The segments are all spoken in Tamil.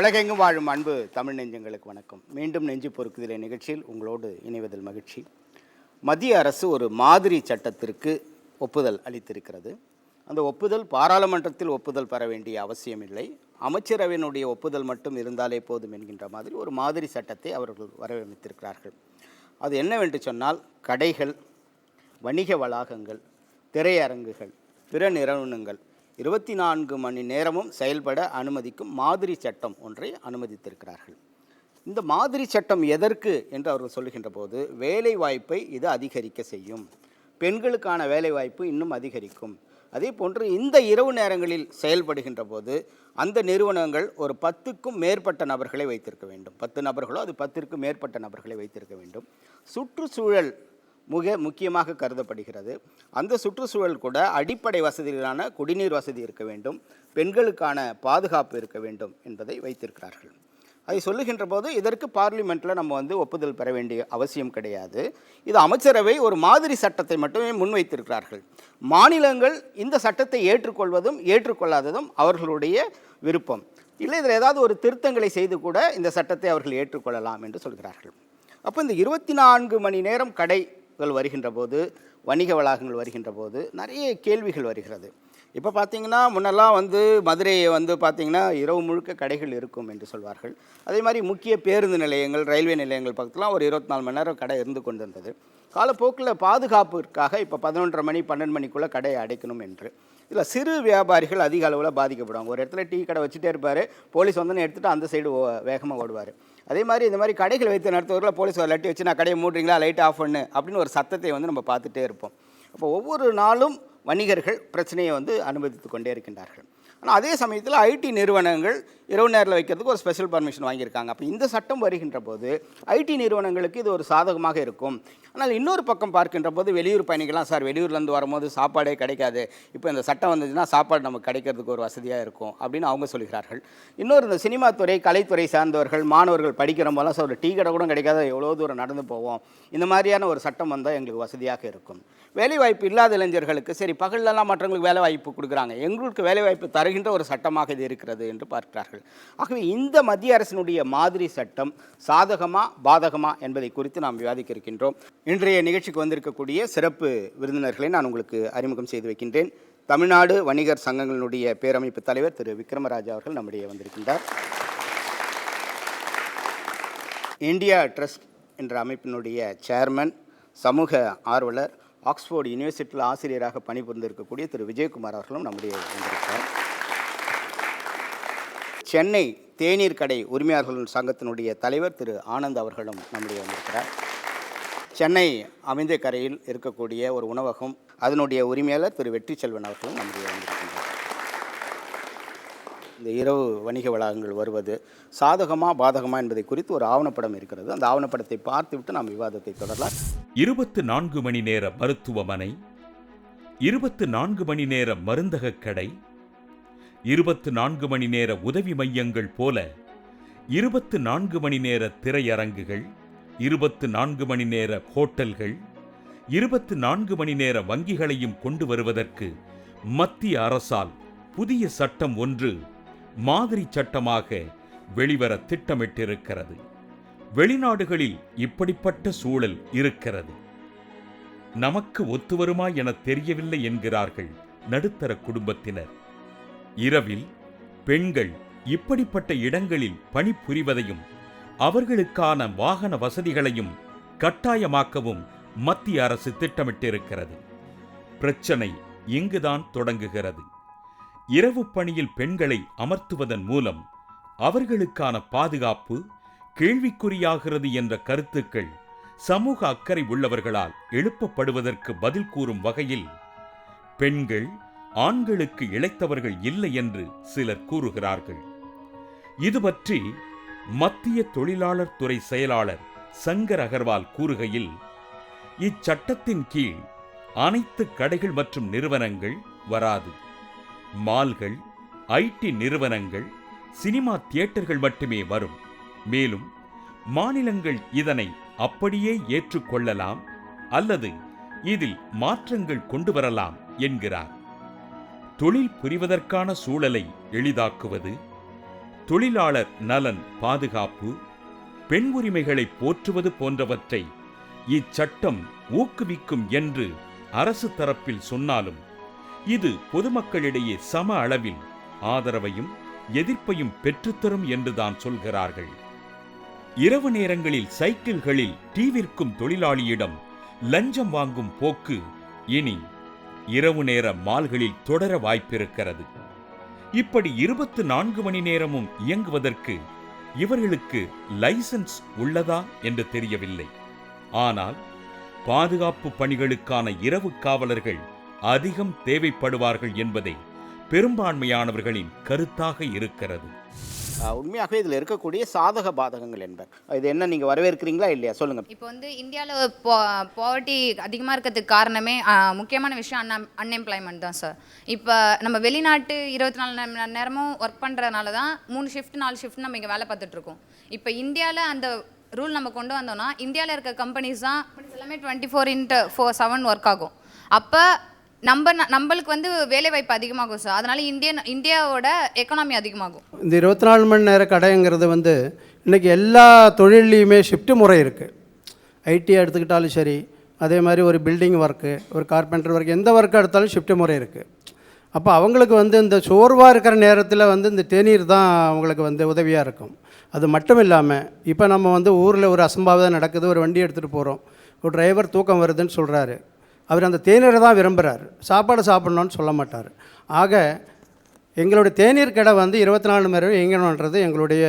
உலகெங்கும் வாழும் அன்பு தமிழ் நெஞ்சங்களுக்கு வணக்கம். மீண்டும் நெஞ்சு பொறுக்குதலை நிகழ்ச்சியில் உங்களோடு இணைவதில் மகிழ்ச்சி. மத்திய அரசு ஒரு மாதிரி சட்டத்திற்கு ஒப்புதல் அளித்திருக்கிறது. அந்த ஒப்புதல் பாராளுமன்றத்தில் ஒப்புதல் பெற வேண்டிய அவசியமில்லை, அமைச்சரவையினுடைய ஒப்புதல் மட்டும் இருந்தாலே போதும் என்கின்ற மாதிரி ஒரு மாதிரி சட்டத்தை அவர்கள் வடிவமைத்திருக்கிறார்கள். அது என்னவென்று சொன்னால், கடைகள், வணிக வளாகங்கள், திரையரங்குகள், பிற நிறுவனங்கள் 24 மணி நேரமும் செயல்பட அனுமதிக்கும் மாதிரி சட்டம் ஒன்றை அனுமதித்திருக்கிறார்கள். இந்த மாதிரி சட்டம் எதற்கு என்று அவர்கள் சொல்லுகின்ற போது, வேலை வாய்ப்பை இது அதிகரிக்க செய்யும், பெண்களுக்கான வேலை வாய்ப்பு இன்னும் அதிகரிக்கும். அதே போன்று இந்த இரவு நேரங்களில் செயல்படுகின்ற போது அந்த நிறுவனங்கள் ஒரு 10க்கும் மேற்பட்ட நபர்களை வைத்திருக்க வேண்டும். 10 நபர்களோ அது 10க்கும் மேற்பட்ட நபர்களை வைத்திருக்க வேண்டும். சுற்றுச்சூழல் முக்கியமாக கருதப்படுகிறது. அந்த சுற்றுச்சூழல் கூட அடிப்படை வசதிகளான குடிநீர் வசதி இருக்க வேண்டும், பெண்களுக்கான பாதுகாப்பு இருக்க வேண்டும் என்பதை வைத்திருக்கிறார்கள். அதை சொல்லுகின்ற போது இதற்கு பார்லிமெண்ட்டில் நம்ம ஒப்புதல் பெற வேண்டிய அவசியம் கிடையாது. இது அமைச்சரவை ஒரு மாதிரி சட்டத்தை மட்டுமே முன்வைத்திருக்கிறார்கள். மாநிலங்கள் இந்த சட்டத்தை ஏற்றுக்கொள்வதும் ஏற்றுக்கொள்ளாததும் அவர்களுடைய விருப்பம். இல்லை, இதில் ஏதாவது ஒரு திருத்தங்களை செய்து கூட இந்த சட்டத்தை அவர்கள் ஏற்றுக்கொள்ளலாம் என்று சொல்கிறார்கள். அப்போ இந்த 24 மணி நேரம் கடைகள் வருகின்ற போது, வணிக வளாகங்கள் வருகின்ற போது நிறைய கேள்விகள் வருகிறது. இப்போ பார்த்தீங்கன்னா, முன்னெல்லாம் மதுரையை பார்த்தீங்கன்னா இரவு முழுக்க கடைகள் இருக்கும் என்று சொல்வார்கள். அதே மாதிரி முக்கிய பேருந்து நிலையங்கள், ரயில்வே நிலையங்கள் பக்கத்துலாம் ஒரு 24 மணி நேரம் கடை இருந்து கொண்டு இருந்தது. காலப்போக்கில் பாதுகாப்பிற்காக இப்போ 11:30 மணி 12 மணிக்குள்ளே கடையை அடைக்கணும் என்று. இதில் சிறு வியாபாரிகள் அதிக அளவில் பாதிக்கப்படுவாங்க. ஒரு இடத்துல டீ கடை வச்சுட்டே இருப்பார், போலீஸ் எடுத்துகிட்டு அந்த சைடு வேகமாக ஓடுவார். அதே மாதிரி இந்த மாதிரி கடைகள் வைத்து நடத்துவதில் போலீஸ் ஒரு லட்டி வச்சு, நான் கடையை மூடுறீங்களா, லைட் ஆஃப் பண்ணு அப்படின்னு ஒரு சத்தத்தை நம்ம பார்த்துட்டே இருப்போம். அப்போ ஒவ்வொரு நாளும் வணிகர்கள் பிரச்சனையை அனுமதித்து கொண்டே இருக்கின்றார்கள். ஆனால் அதே சமயத்தில் ஐடி நிறுவனங்கள் இரவு நேரில் வைக்கிறதுக்கு ஒரு ஸ்பெஷல் பர்மிஷன் வாங்கியிருக்காங்க. அப்போ இந்த சட்டம் வருகின்ற போது ஐடி நிறுவனங்களுக்கு இது ஒரு சாதகமாக இருக்கும். ஆனால் இன்னொரு பக்கம் பார்க்கின்ற போது வெளியூர் பயணிகள்லாம், சார் வெளியூர்லேருந்து வரும்போது சாப்பாடே கிடைக்காது, இப்போ இந்த சட்டம் வந்துச்சுன்னா சாப்பாடு நமக்கு கிடைக்கிறதுக்கு ஒரு வசதியாக இருக்கும் அப்படின்னு அவங்க சொல்கிறார்கள். இன்னொரு இந்த சினிமா துறை, கலைத்துறை சார்ந்தவர்கள், மாணவர்கள் படிக்கிற போதெல்லாம் சார் ஒரு டீ கடை கூட கிடைக்காத, எவ்வளோ தூரம் நடந்து போவோம், இந்த மாதிரியான ஒரு சட்டம் வந்தால் எங்களுக்கு வசதியாக இருக்கும். வேலைவாய்ப்பு இல்லாத இளைஞர்களுக்கு சரி பகல்லலாம் மற்றவங்களுக்கு வேலை வாய்ப்பு கொடுக்குறாங்க, எங்களுக்கு வேலைவாய்ப்பு தருகின்ற ஒரு சட்டமாக இது இருக்கிறது என்று பார்க்கிறார்கள். ஆகவே இந்த மத்திய அரசினுடைய மாதிரி சட்டம் சாதகமா பாதகமா என்பதை குறித்து நாம் விவாதிக்க இருக்கின்றோம். இன்றைய நிகழ்ச்சிக்கு வந்திருக்கக்கூடிய சிறப்பு விருந்தினர்களை நான் உங்களுக்கு அறிமுகம் செய்து வைக்கின்றேன். தமிழ்நாடு வணிகர் சங்கங்களினுடைய பேரமைப்பு தலைவர் திரு விக்ரமராஜா அவர்கள் நம்முடைய வந்திருக்கின்றார். இந்தியா ட்ரஸ்ட் என்ற அமைப்பினுடைய சேர்மன், சமூக ஆர்வலர், ஆக்ஸ்போர்டு யூனிவர்சிட்டியில் ஆசிரியராக பணிபுரிந்திருக்கக்கூடிய திரு விஜயகுமார் அவர்களும் நம்முடைய வந்திருக்கிறார். சென்னை தேநீர் கடை உரிமையாளர்கள் சங்கத்தினுடைய தலைவர் திரு ஆனந்த் அவர்களும் நம்முடைய வந்திருக்கிறார். சென்னை அமைந்த கரையில் இருக்கக்கூடிய ஒரு உணவகம், அதனுடைய உரிமையாளர் திரு வெற்றி செல்வன் அவர்களும் நம்முடைய வந்திருக்கின்றார். இந்த இரவு வணிக வளாகங்கள் வருவது சாதகமா பாதகமா என்பதை குறித்து ஒரு ஆவணப்படம் இருக்கிறது. அந்த ஆவணப்படத்தை பார்த்துவிட்டு நாம் விவாதத்தை தொடரலாம். 24 மணி நேர மருத்துவமனை, 24 மணி நேர மருந்தக கடை, 24 மணி நேர உதவி மையங்கள் போல 24 மணி நேர திரையரங்குகள், 24 மணி நேர ஹோட்டல்கள், 24 மணி நேர வங்கிகளையும் கொண்டு வருவதற்கு மத்திய அரசால் புதிய சட்டம் ஒன்று மாதிரி சட்டமாக வெளிவர திட்டமிட்டிருக்கிறது. வெளிநாடுகளில் இப்படிப்பட்ட சூழல் இருக்கிறது. நமக்கு ஒத்துவருமா என தெரியவில்லை என்கிறார்கள் நடுத்தர குடும்பத்தினர். இரவில் பெண்கள் இப்படிப்பட்ட இடங்களில் பணிபுரிவதையும் அவர்களுக்கான வாகன வசதிகளையும் கட்டாயமாக்கவும் மத்திய அரசு திட்டமிட்டிருக்கிறது. பிரச்சனை இங்குதான் தொடங்குகிறது. இரவு பணியில் பெண்களை அமர்த்துவதன் மூலம் அவர்களுக்கான பாதுகாப்பு கேள்விக்குறியாகிறது என்ற கருத்துக்கள் சமூக அக்கறை உள்ளவர்களால் எழுப்பப்படுவதற்கு பதில் கூறும் வகையில் பெண்கள் ஆண்களுக்கு இளைத்தவர்கள் இல்லை என்று சிலர் கூறுகிறார்கள். இது பற்றி மத்திய தொழிலாளர் துறை செயலாளர் சங்கர் அகர்வால் கூறுகையில், இச்சட்டத்தின் கீழ் அனைத்து கடைகள் மற்றும் நிறுவனங்கள் வராது. மால்கள், ஐடி நிறுவனங்கள், சினிமா தியேட்டர்கள் மட்டுமே வரும். மேலும் மாநிலங்கள் இதனை அப்படியே ஏற்றுக்கொள்ளலாம் அல்லது இதில் மாற்றங்கள் கொண்டு வரலாம் என்கிறார். தொழில் புரிவதற்கான சூழலை எளிதாக்குவது, தொழிலாளர் நலன் பாதுகாப்பு, பெண் உரிமைகளை போற்றுவது போன்றவற்றை இச்சட்டம் ஊக்குவிக்கும் என்று அரசு தரப்பில் சொன்னாலும் இது பொதுமக்களிடையே சம அளவில் ஆதரவையும் எதிர்ப்பையும் பெற்றுத்தரும் என்றுதான் சொல்கிறார்கள். இரவு நேரங்களில் சைக்கிள்களில் டீ விற்கும் தொழிலாளியிடம் லஞ்சம் வாங்கும் போக்கு இனி இரவு நேர மால்களில் தொடர வாய்ப்பிருக்கிறது. இப்படி 24 மணி நேரமும் இயங்குவதற்கு இவர்களுக்கு லைசன்ஸ் உள்ளதா என்று தெரியவில்லை. ஆனால் பாதுகாப்பு பணிகளுக்கான இரவு காவலர்கள் அதிகம் தேவைப்படுவார்கள் என்பதே பெரும்பான்மையானவர்களின் கருத்தாக இருக்கிறது. உண்மையாகவே இதில் இருக்கக்கூடிய சாதக பாதகங்கள் என்பர் இது என்ன, நீங்கள் வரவேற்கிறீங்களா இல்லையா, சொல்லுங்கள். இப்போ வந்து இந்தியாவில் பாவர்ட்டி அதிகமாக இருக்கிறதுக்கு காரணமே முக்கியமான விஷயம் அன்எம்ப்ளாய்மெண்ட் தான் சார். இப்போ நம்ம வெளிநாட்டு 24 மணி நேரமும் ஒர்க் பண்ணுறதுனால தான் 3 ஷிஃப்ட் 4 ஷிஃப்ட் நம்ம இங்கே வேலை பார்த்துட்ருக்கோம். இப்போ இந்தியாவில் அந்த ரூல் நம்ம கொண்டு வந்தோம்னா இந்தியாவில் இருக்க கம்பெனிஸ் தான் எல்லாமே 24/7 ஒர்க் ஆகும். அப்போ நம்மளுக்கு வந்து வேலைவாய்ப்பு அதிகமாகும் சார். அதனால இந்தியாவோட எக்கனாமி அதிகமாகும். இந்த 24 மணி நேர கடைங்கிறது வந்து இன்றைக்கி எல்லா தொழில்லையுமே ஷிஃப்ட் முறை இருக்குது. ஐடி எடுத்துக்கிட்டாலும் சரி, அதே மாதிரி ஒரு பில்டிங் ஒர்க்கு, ஒரு கார்பெண்டர் ஒர்க், எந்த ஒர்க்கு எடுத்தாலும் ஷிஃப்ட் முறை இருக்குது. அப்போ அவங்களுக்கு வந்து இந்த சோர்வாக இருக்கிற நேரத்தில் வந்து இந்த தேநீர் தான் அவங்களுக்கு வந்து உதவியாக இருக்கும். அது மட்டும் இல்லாமல் இப்போ நம்ம வந்து ஊரில் ஒரு அசம்பாவிதம் நடக்குது, ஒரு வண்டி எடுத்துகிட்டு போகிறோம், ஒரு டிரைவர் தூக்கம் வருதுன்னு சொல்கிறாரு, அவர் அந்த தேநீரை தான் விரும்புகிறார், சாப்பாடு சாப்பிட்ணுன்னு சொல்ல மாட்டார். ஆக எங்களுடைய தேநீர் கடை வந்து 24 மணி நேரம் இயங்கணுன்றது எங்களுடைய.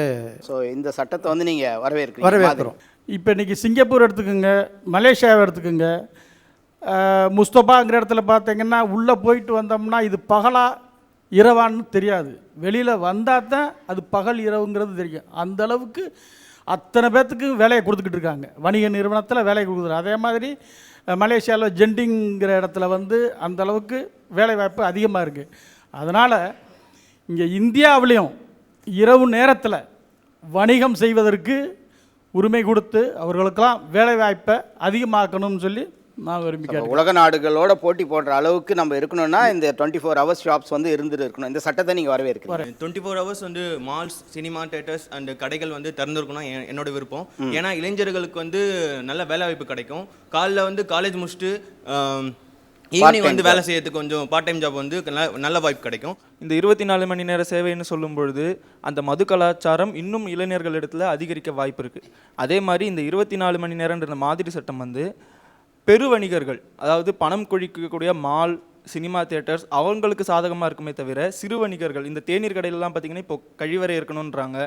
ஸோ இந்த சட்டத்தை வந்து நீங்கள் வரவேற்கிறோம். இப்போ இன்றைக்கி சிங்கப்பூர் எடுத்துக்கோங்க, மலேசியாவை எடுத்துக்கோங்க, முஸ்தபாங்கிற இடத்துல பார்த்தீங்கன்னா உள்ளே போயிட்டு வந்தோம்னா இது பகலா இரவான்னு தெரியாது. வெளியில் வந்தால் தான் அது பகல் இரவுங்கிறது தெரியும். அந்தளவுக்கு அத்தனை பேர்த்துக்கு வேலையை கொடுத்துக்கிட்டு இருக்காங்க. வணிக நிறுவனத்தில் வேலையை கொடுக்குறாங்க. அதே மாதிரி மலேசியாவில் ஜெண்டிங்கிற இடத்துல வந்து அந்தளவுக்கு வேலைவாய்ப்பு அதிகமாக இருக்குது. அதனால் இங்கே இந்தியாவிலையும் இரவு நேரத்தில் வணிகம் செய்வதற்கு உரிமை கொடுத்து அவர்களுக்கெல்லாம் வேலைவாய்ப்பை அதிகமாக்கணும்னு சொல்லி நான் விரும்பி உலக நாடுகளோட போட்டி போடுற அளவுக்கு நம்ம இருக்கணும்னா இந்த 24 ஹவர்ஸ் ஷாப்ஸ் வந்து இருந்துட்டு இருக்கணும். இந்த சட்டத்தை நீங்கள் வரவேற்கிறீங்க. 24 ஹவர்ஸ் வந்து மால்ஸ், சினிமா தியேட்டர்ஸ் அண்ட் கடைகள் வந்து திறந்துருக்கணும் என்னோட விருப்பம். ஏன்னா இளைஞர்களுக்கு வந்து நல்ல வேலை வாய்ப்பு கிடைக்கும். காலைல வந்து காலேஜ் முடிச்சுட்டு ஈவினிங் வந்து வேலை செய்யறதுக்கு கொஞ்சம் பார்ட் டைம் ஜாப் வந்து நல்ல வாய்ப்பு கிடைக்கும். இந்த 24 மணி நேர சேவைன்னு சொல்லும் பொழுது அந்த மது கலாச்சாரம் இன்னும் இளைஞர்கள் இடத்துல அதிகரிக்க வாய்ப்பு இருக்குது. அதே மாதிரி இந்த 24 மணி நேரன்ற மாதிரி சட்டம் வந்து பெரு வணிகர்கள், அதாவது பணம் கொழிக்கக்கூடிய மால், சினிமா தியேட்டர்ஸ் அவங்களுக்கு சாதகமாக இருக்குமே தவிர சிறு வணிகர்கள், இந்த தேநீர் கடையிலலாம் பார்த்திங்கன்னா இப்போ கழிவறை இருக்கணுன்றாங்க.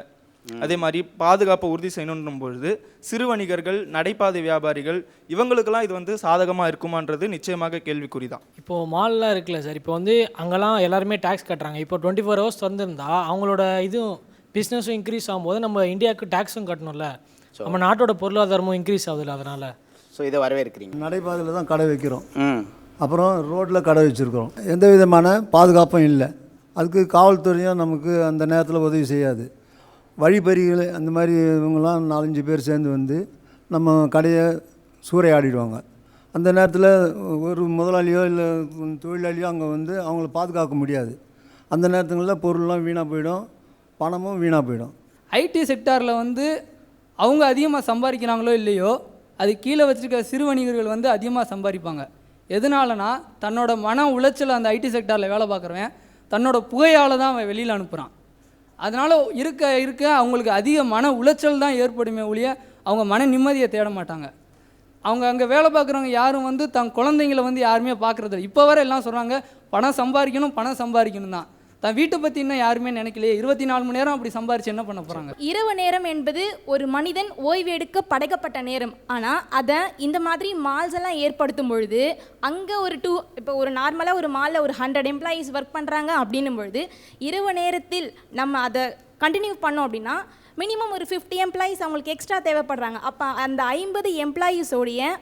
அதே மாதிரி பாதுகாப்பை உறுதி செய்யணும் பொழுது சிறு வணிகர்கள், நடைபாதை வியாபாரிகள் இவங்களுக்கெல்லாம் இது வந்து சாதகமாக இருக்குமான்றது நிச்சயமாக கேள்விக்குறி தான். இப்போது மால்லாம் இருக்குல்ல சார், இப்போ வந்து அங்கெல்லாம் எல்லாருமே டேக்ஸ் கட்டுறாங்க. இப்போ 24 ஹவர்ஸ் திறந்துருந்தா அவங்களோட இதுவும் பிஸ்னஸும் இன்க்ரீஸ் ஆகும்போது நம்ம இந்தியாவுக்கு டேக்ஸும் கட்டணும்ல, நம்ம நாட்டோட பொருளாதாரமும் இன்க்ரீஸ் ஆகுதுல்ல. அதனால் ஸோ இதை வரவேற்கிறீங்க. நடைபாதையில் தான் கடை வைக்கிறோம், அப்புறம் ரோட்டில் கடை வச்சுருக்கிறோம். எந்த விதமான பாதுகாப்பும் இல்லை. அதுக்கு காவல்துறையும் நமக்கு அந்த நேரத்தில் உதவி செய்யாது. வழிபறிகள் அந்த மாதிரி இவங்கெல்லாம் 4-5 பேர் சேர்ந்து வந்து நம்ம கடையை சூறையாடிடுவாங்க. அந்த நேரத்தில் ஒரு முதலாளியோ இல்லை தொழிலாளியோ அங்கே வந்து அவங்கள பாதுகாக்க முடியாது. அந்த நேரத்துங்களில் பொருள்லாம் வீணாக போயிடும், பணமும் வீணாக போயிடும். ஐடி செக்டாரில் வந்து அவங்க அதிகமாக சம்பாதிக்கிறாங்களோ இல்லையோ, அது கீழே வச்சுருக்க சிறு வணிகர்கள் வந்து அதிகமாக சம்பாதிப்பாங்க. எதனாலனா தன்னோட மன உளைச்சல் அந்த ஐடி செக்டாரில் வேலை பார்க்குறவன் தன்னோட புகையால் தான் அவன் வெளியில் அனுப்புகிறான். அதனால் இருக்க அவங்களுக்கு அதிக மன உளைச்சல் தான் ஏற்படுமே ஒழிய அவங்க மன நிம்மதியை தேட மாட்டாங்க. அவங்க அங்கே வேலை பார்க்குறவங்க யாரும் வந்து தன் குழந்தைங்கள வந்து யாருமே பார்க்குறதில்ல. இப்போ வர எல்லாம் சொல்கிறாங்க பணம் சம்பாதிக்கணும் தான். தன் வீட்டை பற்றி இன்னும் யாருமே நினைக்கலையே. 24 மணி நேரம் அப்படி சம்பாரிச்சு என்ன பண்ண போகிறாங்க? இரவு நேரம் என்பது ஒரு மனிதன் ஓய்வெடுக்க படைக்கப்பட்ட நேரம். ஆனால் அதை இந்த மாதிரி மால்ஸ் எல்லாம் ஏற்படுத்தும் பொழுது அங்கே இப்போ ஒரு நார்மலாக ஒரு மாலில் ஒரு 100 எம்ப்ளாயீஸ் ஒர்க் பண்ணுறாங்க அப்படின்னும் பொழுது இரவு நேரத்தில் நம்ம அதை கண்டினியூ பண்ணோம் அப்படின்னா மினிமம் ஒரு 50 எம்ப்ளாயீஸ் அவங்களுக்கு எக்ஸ்ட்ரா தேவைப்படுறாங்க. அப்போ அந்த 50 எம்ப்ளாயீஸோடைய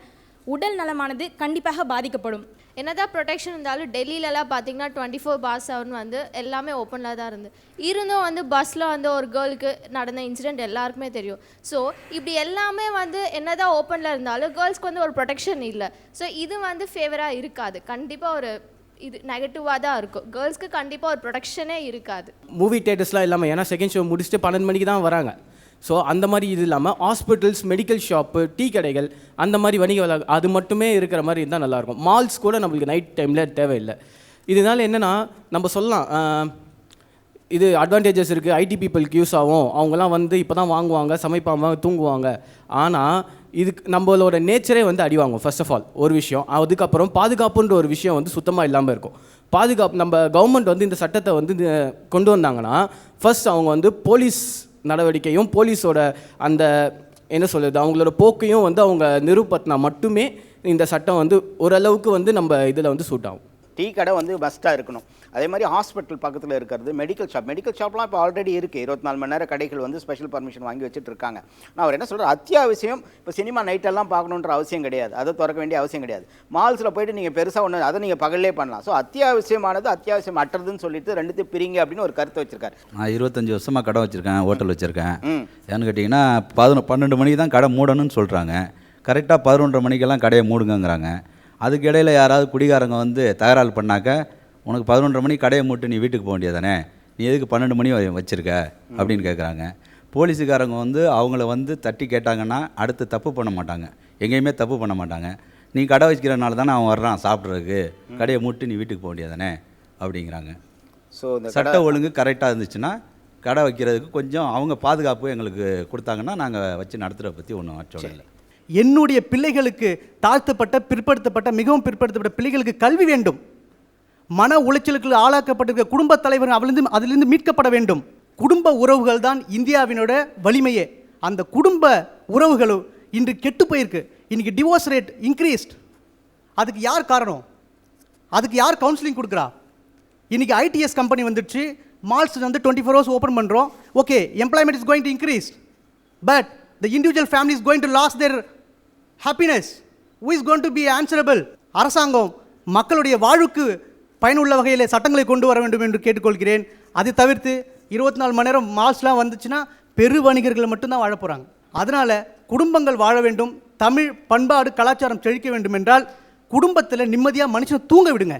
உடல் நலமானது கண்டிப்பாக பாதிக்கப்படும். என்னதான் ப்ரொடெக்ஷன் இருந்தாலும் டெல்லியிலலாம் பார்த்தீங்கன்னா 24/7 வந்து எல்லாமே ஓப்பனில் தான் இருந்தும் வந்து பஸ்ஸில் வந்து ஒரு கேர்ளுக்கு நடந்த இன்சிடெண்ட் எல்லாருக்குமே தெரியும். ஸோ இப்படி எல்லாமே வந்து என்னதான் ஓப்பனில் இருந்தாலும் கேர்ள்ஸ்க்கு வந்து ஒரு ப்ரொடெக்ஷன் இல்லை. ஸோ இது வந்து ஃபேவராக இருக்காது. கண்டிப்பாக ஒரு இது நெகட்டிவாக தான் இருக்கும். கேர்ள்ஸ்க்கு கண்டிப்பாக ஒரு ப்ரொடெக்ஷனே இருக்காது. மூவி தேட்டர்ஸ்லாம் இல்லாமல், ஏன்னா செகண்ட் ஷோ முடிச்சுட்டு 12 மணிக்கு தான் வராங்க. ஸோ அந்த மாதிரி இது இல்லாமல் ஹாஸ்பிட்டல்ஸ், மெடிக்கல் ஷாப்பு, டீ கடைகள், அந்த மாதிரி வணிக அது மட்டுமே இருக்கிற மாதிரி இருந்தால் நல்லாயிருக்கும். மால்ஸ் கூட நம்மளுக்கு நைட் டைமில் தேவையில்லை. இதனால் என்னென்னா நம்ம சொல்லலாம், இது அட்வான்டேஜஸ் இருக்குது, ஐடி பீப்புளுக்கு யூஸ் ஆகும், அவங்களாம் வந்து இப்போ தான் வாங்குவாங்க, சமைப்பாங்க, தூங்குவாங்க. ஆனால் இதுக்கு நம்மளோட நேச்சரே வந்து அடி வாங்கும். ஃபர்ஸ்ட் ஆஃப் ஆல் ஒரு விஷயம். அதுக்கப்புறம் பாதுகாப்புன்ற ஒரு விஷயம் வந்து சுத்தமாக இல்லாமல் இருக்கும். பாதுகாப்பு நம்ம கவர்மெண்ட் வந்து இந்த சட்டத்தை வந்து கொண்டு வந்தாங்கன்னா ஃபர்ஸ்ட் அவங்க வந்து போலீஸ் நடவடிக்கையும் போலீஸோட அந்த என்ன சொல்கிறது அவங்களோட போக்கையும் வந்து அவங்க நிரூபத்தினா மட்டுமே இந்த சட்டம் வந்து ஓரளவுக்கு வந்து நம்ம இதில் வந்து சூட் ஆகும். டீ கடை வந்து மஸ்ட்டாக இருக்கணும். அதே மாதிரி ஹாஸ்பிட்டல் பக்கத்தில் இருக்கிறது, மெடிக்கல் ஷாப்லாம் இப்போ ஆல்ரெடி இருக்குது. 24 மணி நேரம் கடைகள் வந்து ஸ்பெஷல் பர்மிஷன் வாங்கி வச்சுட்டு இருக்காங்க. நான் அவர் என்ன சொல்கிறேன், அத்தியாவசியம் இப்போ சினிமா நைட்டெல்லாம் பார்க்கணுன்ற அவசியம் கிடையாது, அதை திறக்க வேண்டிய அவசியம் கிடையாது. மால்ஸில் போய்ட்டு நீங்கள் பெருசாக ஒன்று அதை நீங்கள் பகல்லே பண்ணலாம். ஸோ அத்தியாவசியமானது அத்தியாவசியம் அற்றதுன்னு சொல்லிட்டு ரெண்டுத்தையும் பிரிங்க அப்படின்னு ஒரு கருத்து வச்சிருக்காரு. நான் 25 வருஷமாக கடை வச்சுருக்கேன், ஹோட்டல் வச்சுருக்கேன். ஏன்னு கேட்டிங்கன்னா 12 மணிக்கு தான் கடை மூடணும்னு சொல்கிறாங்க. கரெக்டாக 11:30 மணிக்கெல்லாம் கடையை மூடுங்கிறாங்க. அதுக்கு இடையில் யாராவது குடிகாரங்க வந்து தகராறு பண்ணாக்க, உனக்கு 11:30 மணிக்கு கடையை மூட்டு நீ வீட்டுக்கு போக வேண்டியதானே, நீ எதுக்கு 12 மணி வச்சுருக்க அப்படின்னு கேட்குறாங்க. போலீஸுக்காரங்க வந்து அவங்கள வந்து தட்டி கேட்டாங்கன்னா அடுத்து தப்பு பண்ண மாட்டாங்க, எங்கேயுமே தப்பு பண்ண மாட்டாங்க. நீ கடை வைக்கிறனால தானே அவன் வர்றான் சாப்பிட்றதுக்கு, கடையை மூட்டு நீ வீட்டுக்கு போக வேண்டியதானே அப்படிங்கிறாங்க. ஸோ சட்ட ஒழுங்கு கரெக்டாக இருந்துச்சுன்னா கடை வைக்கிறதுக்கு கொஞ்சம் அவங்க பாதுகாப்பு எங்களுக்கு கொடுத்தாங்கன்னா நாங்கள் வச்சு நடத்துகிறத பற்றி ஒன்றும் மாற்றம் இல்லை. என்னுடைய பிள்ளைகளுக்கு, தாழ்த்தப்பட்ட பிற்படுத்தப்பட்ட மிகவும் பிற்படுத்தப்பட்ட பிள்ளைகளுக்கு கல்வி வேண்டும். மன உளைச்சலுக்கு ஆளாக்கப்பட்டிருக்க குடும்ப தலைவர் அதிலிருந்து மீட்கப்பட வேண்டும். குடும்ப உறவுகள் தான் இந்தியாவினோட வலிமையே. அந்த குடும்ப உறவுகளும் இன்று கெட்டு போயிருக்கு. இன்னைக்கு டிவோர்ஸ் ரேட் இன்க்ரீஸ்ட். அதுக்கு யார் காரணம்? அதுக்கு யார் கவுன்சிலிங் கொடுக்குறா? இன்னைக்கு ஐடிஎஸ் கம்பெனி வந்துடுச்சு, மால்ஸ் வந்து 24 hours ஓப்பன் பண்ணுறோம். Okay, employment is going to increase, but the individual family is going to lose their happiness. Who is going to be answerable? அரசாங்கம் மக்களுடைய வாழ்வுக்கு பயனுள்ள வகையில் சட்டங்களை கொண்டு வர வேண்டும் என்று கேட்டுக்கொள்கிறேன். அதை தவிர்த்து 24 மணி நேரம் மால்ஸ்லாம் வந்துச்சுன்னா பெரு வணிகர்கள் மட்டும்தான் வாழ போகிறாங்க. அதனால் குடும்பங்கள் வாழ வேண்டும், தமிழ் பண்பாடு கலாச்சாரம் செழிக்க வேண்டும் என்றால் குடும்பத்தில் நிம்மதியாக மனுஷனை தூங்க விடுங்க.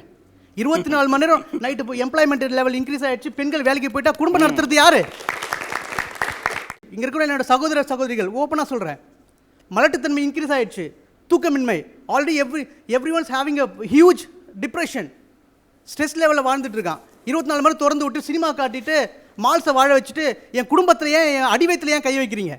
24 மணி நேரம் நைட்டு எம்ப்ளாய்மெண்ட் லெவல் இன்க்ரீஸ் ஆகிடுச்சு, பெண்கள் வேலைக்கு போயிட்டா குடும்பம் நடத்துறது யார்? இங்கே இருக்கிற என்னோட சகோதர சகோதரிகள் ஓப்பனாக சொல்கிறேன், மலட்டுத்தன்மை இன்க்ரீஸ் ஆகிடுச்சு, தூக்கமின்மை, already every once having a huge depression, stress லெவலில் வாழ்ந்துட்டு இருக்கான். 24 மணி திறந்து விட்டு சினிமா காட்டிட்டு மால்ஸை வாழ வச்சுட்டு என் குடும்பத்தில் ஏன் என் அடிவயத்தில் ஏன் கை வைக்கிறீங்க?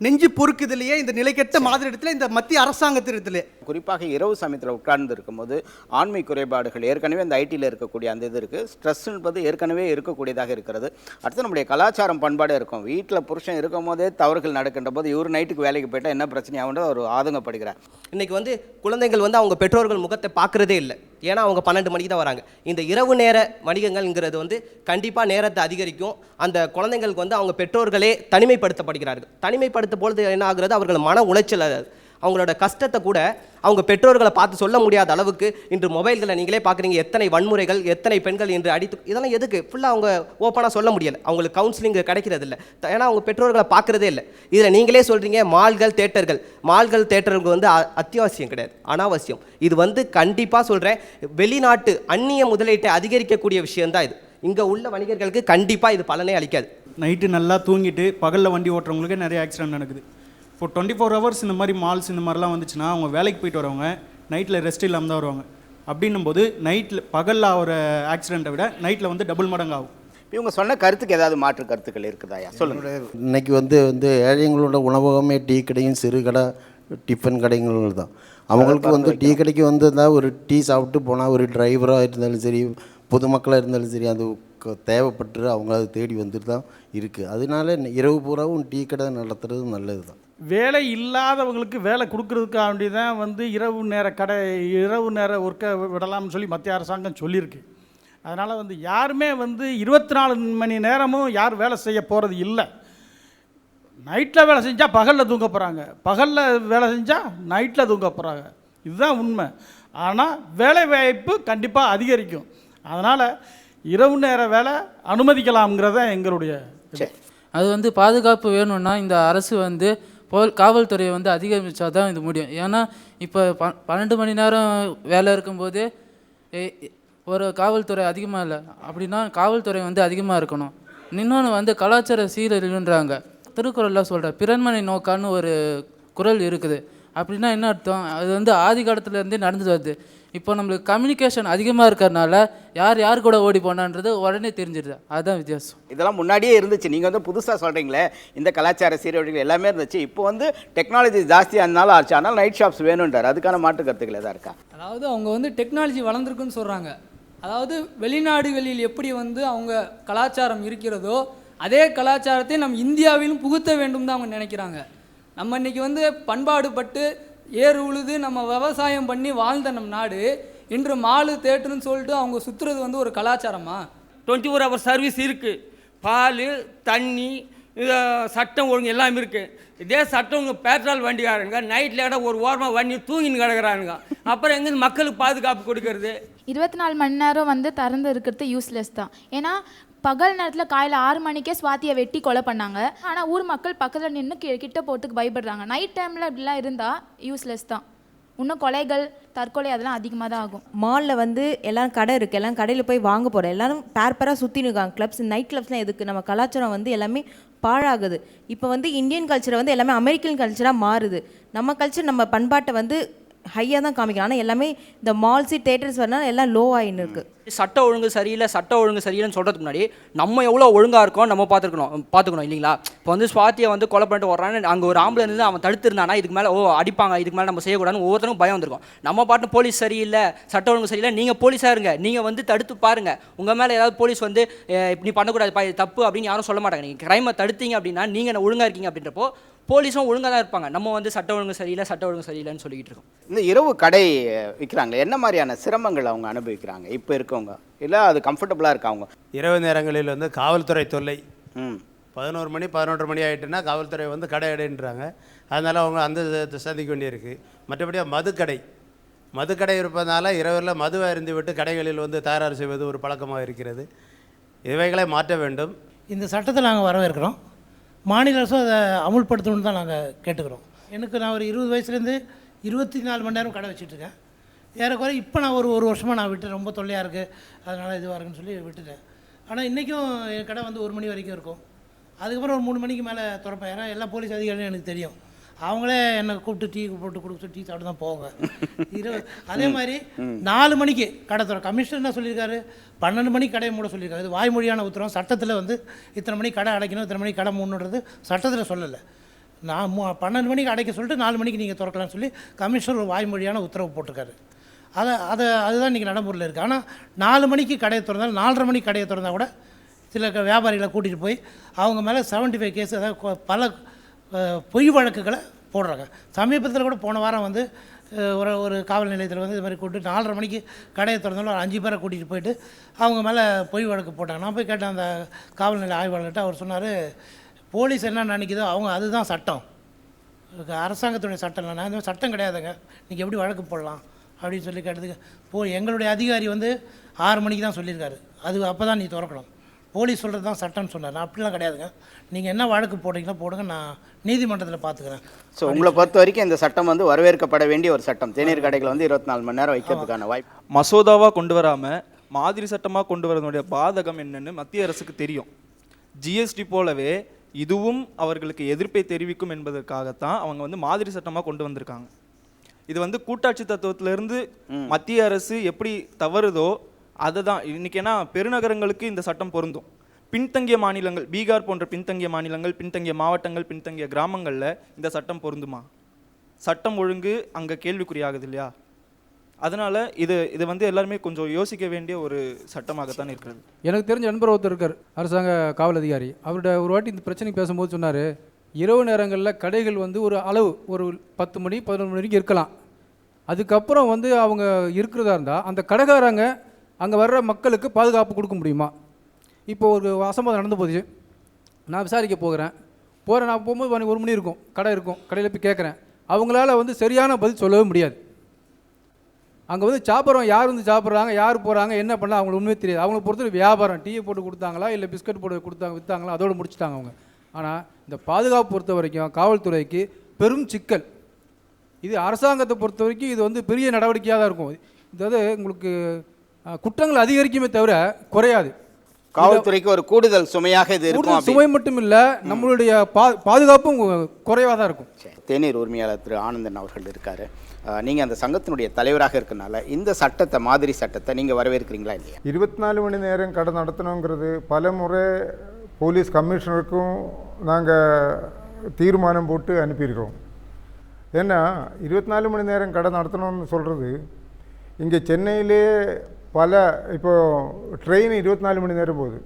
நெஞ்சு பொறுக்குதிலேயே இந்த நிலைக்கெட்ட மாதிரி இடத்துல இந்த மத்திய அரசாங்கத்திடத்துல குறிப்பாக இரவு சமயத்தில் உட்கார்ந்து இருக்கும்போது ஆண்மை குறைபாடுகள் ஏற்கனவே அந்த ஐடியில் இருக்கக்கூடிய அந்த இது இருக்குது. ஸ்ட்ரெஸ் என்பது ஏற்கனவே இருக்கக்கூடியதாக இருக்கிறது. அடுத்து நம்முடைய கலாச்சாரம் பண்பாடே இருக்கும். வீட்டில் புருஷன் இருக்கும் போதே தவறுகள் நடக்கின்ற போது இவர் நைட்டுக்கு வேலைக்கு போயிட்டால் என்ன பிரச்சனை ஆகுன்ற ஒரு ஆதங்கப்படுகிறார். இன்றைக்கி வந்து குழந்தைகள் வந்து அவங்க பெற்றோர்கள் முகத்தை பார்க்குறதே இல்லை. ஏன்னா அவங்க 12 மணிக்கு தான் வராங்க. இந்த இரவு நேர வணிகங்கள்ங்கிறது வந்து கண்டிப்பாக நேரத்தை அதிகரிக்கும். அந்த குழந்தைங்களுக்கு வந்து அவங்க பெற்றோர்களே தனிமைப்படுத்தப்படுகிறார்கள். தனிமைப்படுத்த பொழுது என்ன ஆகுறது, அவர்கள் மன உளைச்சல், அவங்களோட கஷ்டத்தை கூட அவங்க பெற்றோர்களை பார்த்து சொல்ல முடியாத அளவுக்கு இன்று மொபைல்களை நீங்களே பார்க்குறீங்க, எத்தனை வன்முறைகள், எத்தனை பெண்கள் இன்று அடித்து, இதெல்லாம் எதுக்கு ஃபுல்லாக அவங்க ஓப்பனாக சொல்ல முடியலை. அவங்களுக்கு கவுன்சிலிங் கிடைக்கிறது இல்லை, ஏன்னா அவங்க பெற்றோர்களை பார்க்குறதே இல்லை. இதில் நீங்களே சொல்கிறீங்க மால்கள் தேட்டர்கள் வந்து அத்தியாவசியம் கிடையாது, அனாவசியம். இது வந்து கண்டிப்பாக சொல்கிறேன், வெளிநாட்டு அந்நிய முதலீட்டை அதிகரிக்கக்கூடிய விஷயம்தான் இது. இங்கே உள்ள வணிகர்களுக்கு கண்டிப்பாக இது பலனே அளிக்காது. நைட்டு நல்லா தூங்கிட்டு பகலில் வண்டி ஓட்டுறவங்களுக்கு நிறைய ஆக்சிடென்ட் நடக்குது. இப்போ 24 hours இந்த மாதிரி மால்ஸ் இந்த மாதிரிலாம் வந்துச்சுன்னா அவங்க வேலைக்கு போயிட்டு வரவங்க நைட்டில் ரெஸ்ட் இல்லாமல் தான் வருவாங்க. அப்படின்னும் போது நைட்டில் பகலில் ஆகிற ஆக்சிடெண்ட்டை விட நைட்டில் வந்து டபுள் மடங்கு ஆகும். இவங்க சொன்ன கருத்துக்கு ஏதாவது மாற்று கருத்துக்கள் இருக்குதாயா? சொல்லுங்கள். இன்னைக்கு வந்து ஏழைங்களோட உணவகமே டீ கடையும் சிறு கடை டிஃபன் கடைகள் தான். அவங்களுக்கு வந்து டீ கடைக்கு வந்திருந்தால் ஒரு டீ சாப்பிட்டு போனால், ஒரு டிரைவராக இருந்தாலும் சரி, பொதுமக்களாக இருந்தாலும் சரி, அது தேவைப்பட்டு அவங்க அதை தேடி வந்துட்டு தான் இருக்குது. அதனால இரவு பூராவும் டீ கடை நடத்துறது நல்லது தான். வேலை இல்லாதவங்களுக்கு வேலை கொடுக்கறதுக்காக வேண்டி தான் வந்து இரவு நேர ஒர்க்கை விடலாம்னு சொல்லி மத்திய அரசாங்கம் சொல்லியிருக்கு. அதனால் வந்து யாருமே வந்து 24 மணி நேரமும் யார் வேலை செய்ய போகிறது இல்லை. நைட்டில் வேலை செஞ்சால் பகலில் தூங்க போகிறாங்க, பகலில் வேலை செஞ்சால் நைட்டில் தூங்க போகிறாங்க. இதுதான் உண்மை. ஆனால் வேலை வாய்ப்பு கண்டிப்பாக அதிகரிக்கும். அதனால் இரவு நேர வேலை அனுமதிக்கலாம்ங்கிறத எங்களுடைய. அது வந்து பாதுகாப்பு வேணும்னா இந்த அரசு வந்து காவல்துறையை வந்து அதிகரித்தா தான் இது முடியும். ஏன்னா இப்போ 12 மணி நேரம் வேலை இருக்கும்போது ஒரு காவல்துறை அதிகமாக இல்லை அப்படின்னா காவல்துறை வந்து அதிகமாக இருக்கணும். இன்னொன்று வந்து கலாச்சார சீரழிவுன்றாங்க. திருக்குறளில் சொல்கிற பிறன்மனை நோக்கான்னு ஒரு குறள் இருக்குது. அப்படின்னா என்ன அர்த்தம்? அது வந்து ஆதி காலத்துலேருந்தே நடந்துட்டு வருது. இப்போ நம்மளுக்கு கம்யூனிகேஷன் அதிகமாக இருக்கிறதுனால யார் கூட ஓடி போனான்றது உடனே தெரிஞ்சிடுது. அதுதான் வித்தியாசம். இதெல்லாம் முன்னாடியே இருந்துச்சு. நீங்கள் வந்து புதுசாக சொல்கிறீங்களே இந்த கலாச்சார சீரழிவுகள் எல்லாமே இருந்துச்சு. இப்போ வந்து டெக்னாலஜி ஜாஸ்தி அதனால ஆச்சு. அதனால் நைட் ஷாப்ஸ் வேணுன்றார். அதுக்கான மாற்று கருத்துக்கள் எதாவது இருக்கா? அதாவது அவங்க வந்து டெக்னாலஜி வளர்ந்துருக்குன்னு சொல்கிறாங்க. அதாவது வெளிநாடுகளில் எப்படி வந்து அவங்க கலாச்சாரம் இருக்கிறதோ அதே கலாச்சாரத்தை நம்ம இந்தியாவிலும் புகுத்த வேண்டும் தான் அவங்க நினைக்கிறாங்க. நம்ம இன்றைக்கி வந்து பண்பாடுபட்டு ஏர் உழுது நம்ம விவசாயம் பண்ணி வாழ்ந்த நம் நாடு இன்று மாலு தேட்டருன்னு சொல்லிட்டு அவங்க சுற்றுறது வந்து ஒரு கலாச்சாரமா? 24 hour சர்வீஸ் இருக்குது. பால், தண்ணி, சட்டம் ஒழுங்கு எல்லாமே இருக்குது. இதே சட்டம் உங்கள் பேட்ரோல் வண்டிக்காரங்க நைட்டில் இடம் ஒரு ஓரமாக வண்டி தூங்கின்னு கிடக்குறானுங்க. அப்புறம் எங்கேருந்து மக்களுக்கு பாதுகாப்பு கொடுக்கறது? 24 மணி நேரம் வந்து திறந்து இருக்கிறது யூஸ்லெஸ் தான். ஏன்னா பகல் நேரத்தில் காலையில் 6 மணிக்கே சுவாத்தியை வெட்டி கொலை பண்ணாங்க. ஆனால் ஊர் மக்கள் பக்கத்தில் நின்று கிட்ட போகிறதுக்கு பயப்படுறாங்க. நைட் டைமில் இப்படிலாம் இருந்தால் யூஸ்லெஸ் தான். இன்னும் கொலைகள், தற்கொலை அதெல்லாம் அதிகமாக தான் ஆகும். மாலில் வந்து எல்லாம் கடை இருக்குது. எல்லாம் கடையில் போய் வாங்க போகிறோம். எல்லோரும் பேராக சுற்றின்னு இருக்காங்க. கிளப்ஸ், நைட் கிளப்ஸ்லாம் எதுக்கு? நம்ம கலாச்சாரம் வந்து எல்லாமே பாழாகுது. இப்போ வந்து இந்தியன் கல்ச்சரை வந்து எல்லாமே அமெரிக்கன் கல்ச்சராக மாறுது. நம்ம கல்ச்சர் நம்ம பண்பாட்டை வந்து ஹையாக தான் காமிக்கணும். ஆனால் எல்லாமே இந்த மால்ஸு தேட்டர்ஸ் வரனால எல்லாம் லோ ஆகின்னு இருக்குது. சட்ட ஒழுங்கு சரியில்லைன்னு சொல்கிறதுக்கு முன்னாடி நம்ம எவ்வளோ ஒழுங்காக இருக்கோம் நம்ம பார்த்துக்கணும் இல்லைங்களா? இப்போ வந்து சுவாத்தியை வந்து கொலை பண்ணிட்டு வர்றான்னு அங்கே ஒரு ஆம்பளை இருந்து அவன் தடுத்துருந்தானா இதுக்கு மேலே அடிப்பாங்க, இதுக்கு மேலே நம்ம செய்யக்கூடாதுன்னு ஒவ்வொருத்தரும் பயம் வந்திருக்கும். நம்ம பாட்டு போலீஸ் சரியில்லை, சட்ட ஒழுங்கு சரியில்லை, நீங்கள் போலீஸாக இருங்க, நீங்கள் வந்து தடுத்து பாருங்கள். உங்கள் மேலே ஏதாவது போலீஸ் வந்து இப்படி பண்ணக்கூடாது தப்பு அப்படின்னு யாரும் சொல்ல மாட்டாங்க. நீங்கள் கிரைமை தடுத்தீங்க அப்படின்னா நீங்கள் ஒழுங்காக இருக்கீங்க அப்படின்றப்போ போலீஸும் ஒழுங்காக தான் இருப்பாங்க. நம்ம வந்து சட்ட ஒழுங்கு சரியில்லைன்னு சொல்லிக்கிட்டு இருக்கோம். இந்த இரவு கடை விற்கிறாங்களே என்ன மாதிரியான சிரமங்கள் அவங்க அனுபவிக்கிறாங்க இப்போ இருக்கவங்க? இல்லை அது கம்ஃபர்டபுளாக இருக்கா? அவங்க இரவு நேரங்களில் வந்து காவல்துறை தொல்லை. 11 மணி 11:30 மணி ஆகிட்டுன்னா காவல்துறை வந்து கடை அடைன்றாங்க. அதனால் அவங்க அந்த சந்திக்க வேண்டியிருக்கு. மற்றபடியாக மதுக்கடை இருப்பதனால இரவில் மது அருந்தி விட்டு கடைகளில் வந்து தயார் செய்வது ஒரு பழக்கமாக இருக்கிறது. இவைகளை மாற்ற வேண்டும். இந்த சட்டத்தை நாங்கள் வரவேற்கிறோம். மாநில அரசும் அதை அமுல்படுத்தணும்னு தான் நாங்கள் கேட்டுக்கிறோம். நான் ஒரு 20 வயசுலேருந்து 24 மணி நேரம் கடை வச்சுட்ருக்கேன். ஏறக்குறை இப்போ நான் ஒரு வருஷமாக நான் விட்டு ரொம்ப தொல்லையாக இருக்குது, அதனால் இதுவாக இருக்குன்னு சொல்லி விட்டுட்டேன். ஆனால் இன்றைக்கும் என் கடை வந்து 1 மணி வரைக்கும் இருக்கும். அதுக்கப்புறம் ஒரு 3 மணிக்கு மேலே திறப்பேன். ஏன்னா எல்லா போலீஸ் அதிகாரிகளும் எனக்கு தெரியும். அவங்களே என்னை கூப்பிட்டு டீ போட்டு கொடுத்து டீ சாப்பிட்டு தான் போவாங்க. அதே மாதிரி 4 மணிக்கு கடை திறக்கும். கமிஷனர் என்ன சொல்லியிருக்காரு? 12 மணிக்கு கடையை மூட சொல்லியிருக்காரு. இது வாய்மொழியான உத்தரவு. சட்டத்தில் வந்து இத்தனை மணிக்கு கடை அடைக்கணும், இத்தனை மணிக்கு கடை மூடணுன்றது சட்டத்தில் சொல்லலை. நான் 12 மணிக்கு அடைக்க சொல்லிட்டு 4 மணிக்கு நீங்கள் திறக்கலாம்னு சொல்லி கமிஷனர் ஒரு வாய்மொழியான உத்தரவு போட்டிருக்காரு. அதுதான் இன்றைக்கி நடைமுறையில் இருக்குது. ஆனால் 4 மணிக்கு கடையை திறந்தால் 4:30 மணிக்கு கடையை திறந்தால் கூட சில வியாபாரிகளை கூட்டிகிட்டு போய் அவங்க மேலே 75 கேஸ், அதாவது பல பொய் வழக்குகளை போடுறாங்க. சமீபத்தில் கூட போன வாரம் வந்து ஒரு காவல் நிலையத்தில் வந்து இது மாதிரி கூப்பிட்டு 4:30 மணிக்கு கடையை திறந்தாலும் ஒரு 5 பேரை கூட்டிகிட்டு போயிட்டு அவங்க மேலே பொய் வழக்கு போட்டாங்க. நான் போய் கேட்டேன் அந்த காவல் நிலைய ஆய்வாளர்கிட்ட. அவர் சொன்னார், போலீஸ் என்ன நினைக்குதோ அவங்க அதுதான் சட்டம், அரசாங்கத்துடைய சட்டம் இல்லை. நான் சட்டம் கிடையாதுங்க, நீங்கள் எப்படி வழக்கு போடலாம் அப்படின்னு சொல்லி கேட்டதுக்கு எங்களுடைய அதிகாரி வந்து 6 மணிக்கு தான் சொல்லியிருக்காரு, அது அப்போ தான் நீ திறக்கணும், போலீஸ் சொல்கிறது தான் சட்டம்னு சொன்னார். நான் அப்படிலாம் கிடையாதுங்க, நீங்கள் என்ன வழக்கு போடுறீங்களோ போடுங்க, நான் நீதிமன்றத்தில் பார்த்துக்கிறேன். ஸோ உங்களை பொறுத்த வரைக்கும் இந்த சட்டம் வந்து வரவேற்கப்பட வேண்டிய ஒரு சட்டம். தேநீர் கடைகளை வந்து 24 மணி நேரம் வைக்கிறதுக்கான வாய்ப்பு. மசோதாவாக கொண்டு வராமல் மாதிரி சட்டமாக கொண்டு வரதுடைய பாதகம் என்னன்னு மத்திய அரசுக்கு தெரியும். ஜிஎஸ்டி போலவே இதுவும் அவர்களுக்கு எதிர்ப்பை தெரிவிக்கும் என்பதற்காகத்தான் அவங்க வந்து மாதிரி சட்டமாக கொண்டு வந்திருக்காங்க. இது வந்து கூட்டாட்சி தத்துவத்திலிருந்து மத்திய அரசு எப்படி தவறுதோ அதை தான் இன்னைக்கு. ஏன்னா பெருநகரங்களுக்கு இந்த சட்டம் பொருந்தும். பின்தங்கிய மாநிலங்கள், பீகார் போன்ற பின்தங்கிய மாநிலங்கள், பின்தங்கிய மாவட்டங்கள், பின்தங்கிய கிராமங்களில் இந்த சட்டம் பொருந்துமா? சட்டம் ஒழுங்கு அங்கே கேள்விக்குறியாகுது இல்லையா? அதனால் இது வந்து எல்லாருமே கொஞ்சம் யோசிக்க வேண்டிய ஒரு சட்டமாகத்தான் இருக்கிறது. எனக்கு தெரிஞ்ச நண்பர் ஒருத்தர் இருக்கார், அரசாங்க காவல் அதிகாரி. அவர்கிட்ட ஒரு வாட்டி இந்த பிரச்சனைக்கு பேசும்போது சொன்னார், இரவு நேரங்களில் கடைகள் வந்து ஒரு அளவு, ஒரு 10 மணி 11 மணி வரைக்கும் இருக்கலாம். அதுக்கப்புறம் வந்து அவங்க இருக்கிறதா இருந்தால் அந்த கடைக்காரங்க அங்கே வர்ற மக்களுக்கு பாதுகாப்பு கொடுக்க முடியுமா? இப்போ ஒரு அசம்பாதம் நடந்து போச்சு, நான் விசாரிக்க போகிறேன். நான் போகும்போது 1 மணி இருக்கும், கடை இருக்கும். கடையில் போய் கேட்குறேன், அவங்களால வந்து சரியான பதில் சொல்லவே முடியாது. அங்கே வந்து சாப்பிட்றவங்க யார் வந்து சாப்பிட்றாங்க, யார் போகிறாங்க, என்ன பண்ணலாம் அவங்களுக்கு உண்மையே தெரியாது. அவங்களை பொறுத்தவரை வியாபாரம், டீயை போட்டு கொடுத்தாங்களா இல்லை பிஸ்கட் போட்டு விற்றாங்களா, அதோடு முடிச்சுட்டாங்க அவங்க. ஆனால் இந்த பாதுகாப்பு பொறுத்த வரைக்கும் காவல்துறைக்கு பெரும் சிக்கல். இது அரசாங்கத்தை பொறுத்த வரைக்கும் இது வந்து பெரிய நடவடிக்கையாக தான் இருக்கும். இதாவது உங்களுக்கு குற்றங்கள் அதிகரிக்குமே தவிர குறையாது. காவல்துறைக்கு ஒரு கூடுதல் சுமையாக இது இருக்கும். சுமை மட்டும் இல்லை, நம்மளுடைய பாதுகாப்பும் குறைவாக தான் இருக்கும். தேநீர் உரிமையாளர் திரு ஆனந்தன் அவர்கள் இருக்காரு. நீங்கள் அந்த சங்கத்தினுடைய தலைவராக இருக்கனால இந்த சட்டத்தை, மாதிரி சட்டத்தை நீங்கள் வரவேற்கிறீங்களா இல்லையா? 24 மணி நேரம் கடை நடத்தணுங்கிறது பல முறை போலீஸ் கமிஷனருக்கும் நாங்கள் தீர்மானம் போட்டு அனுப்பியிருக்கிறோம். ஏன்னா 24 மணி நேரம் கடை நடத்தணும்னு சொல்கிறது, இங்கே சென்னையிலே பல இப்போது ட்ரெயின் 24 மணி நேரம் போகுது,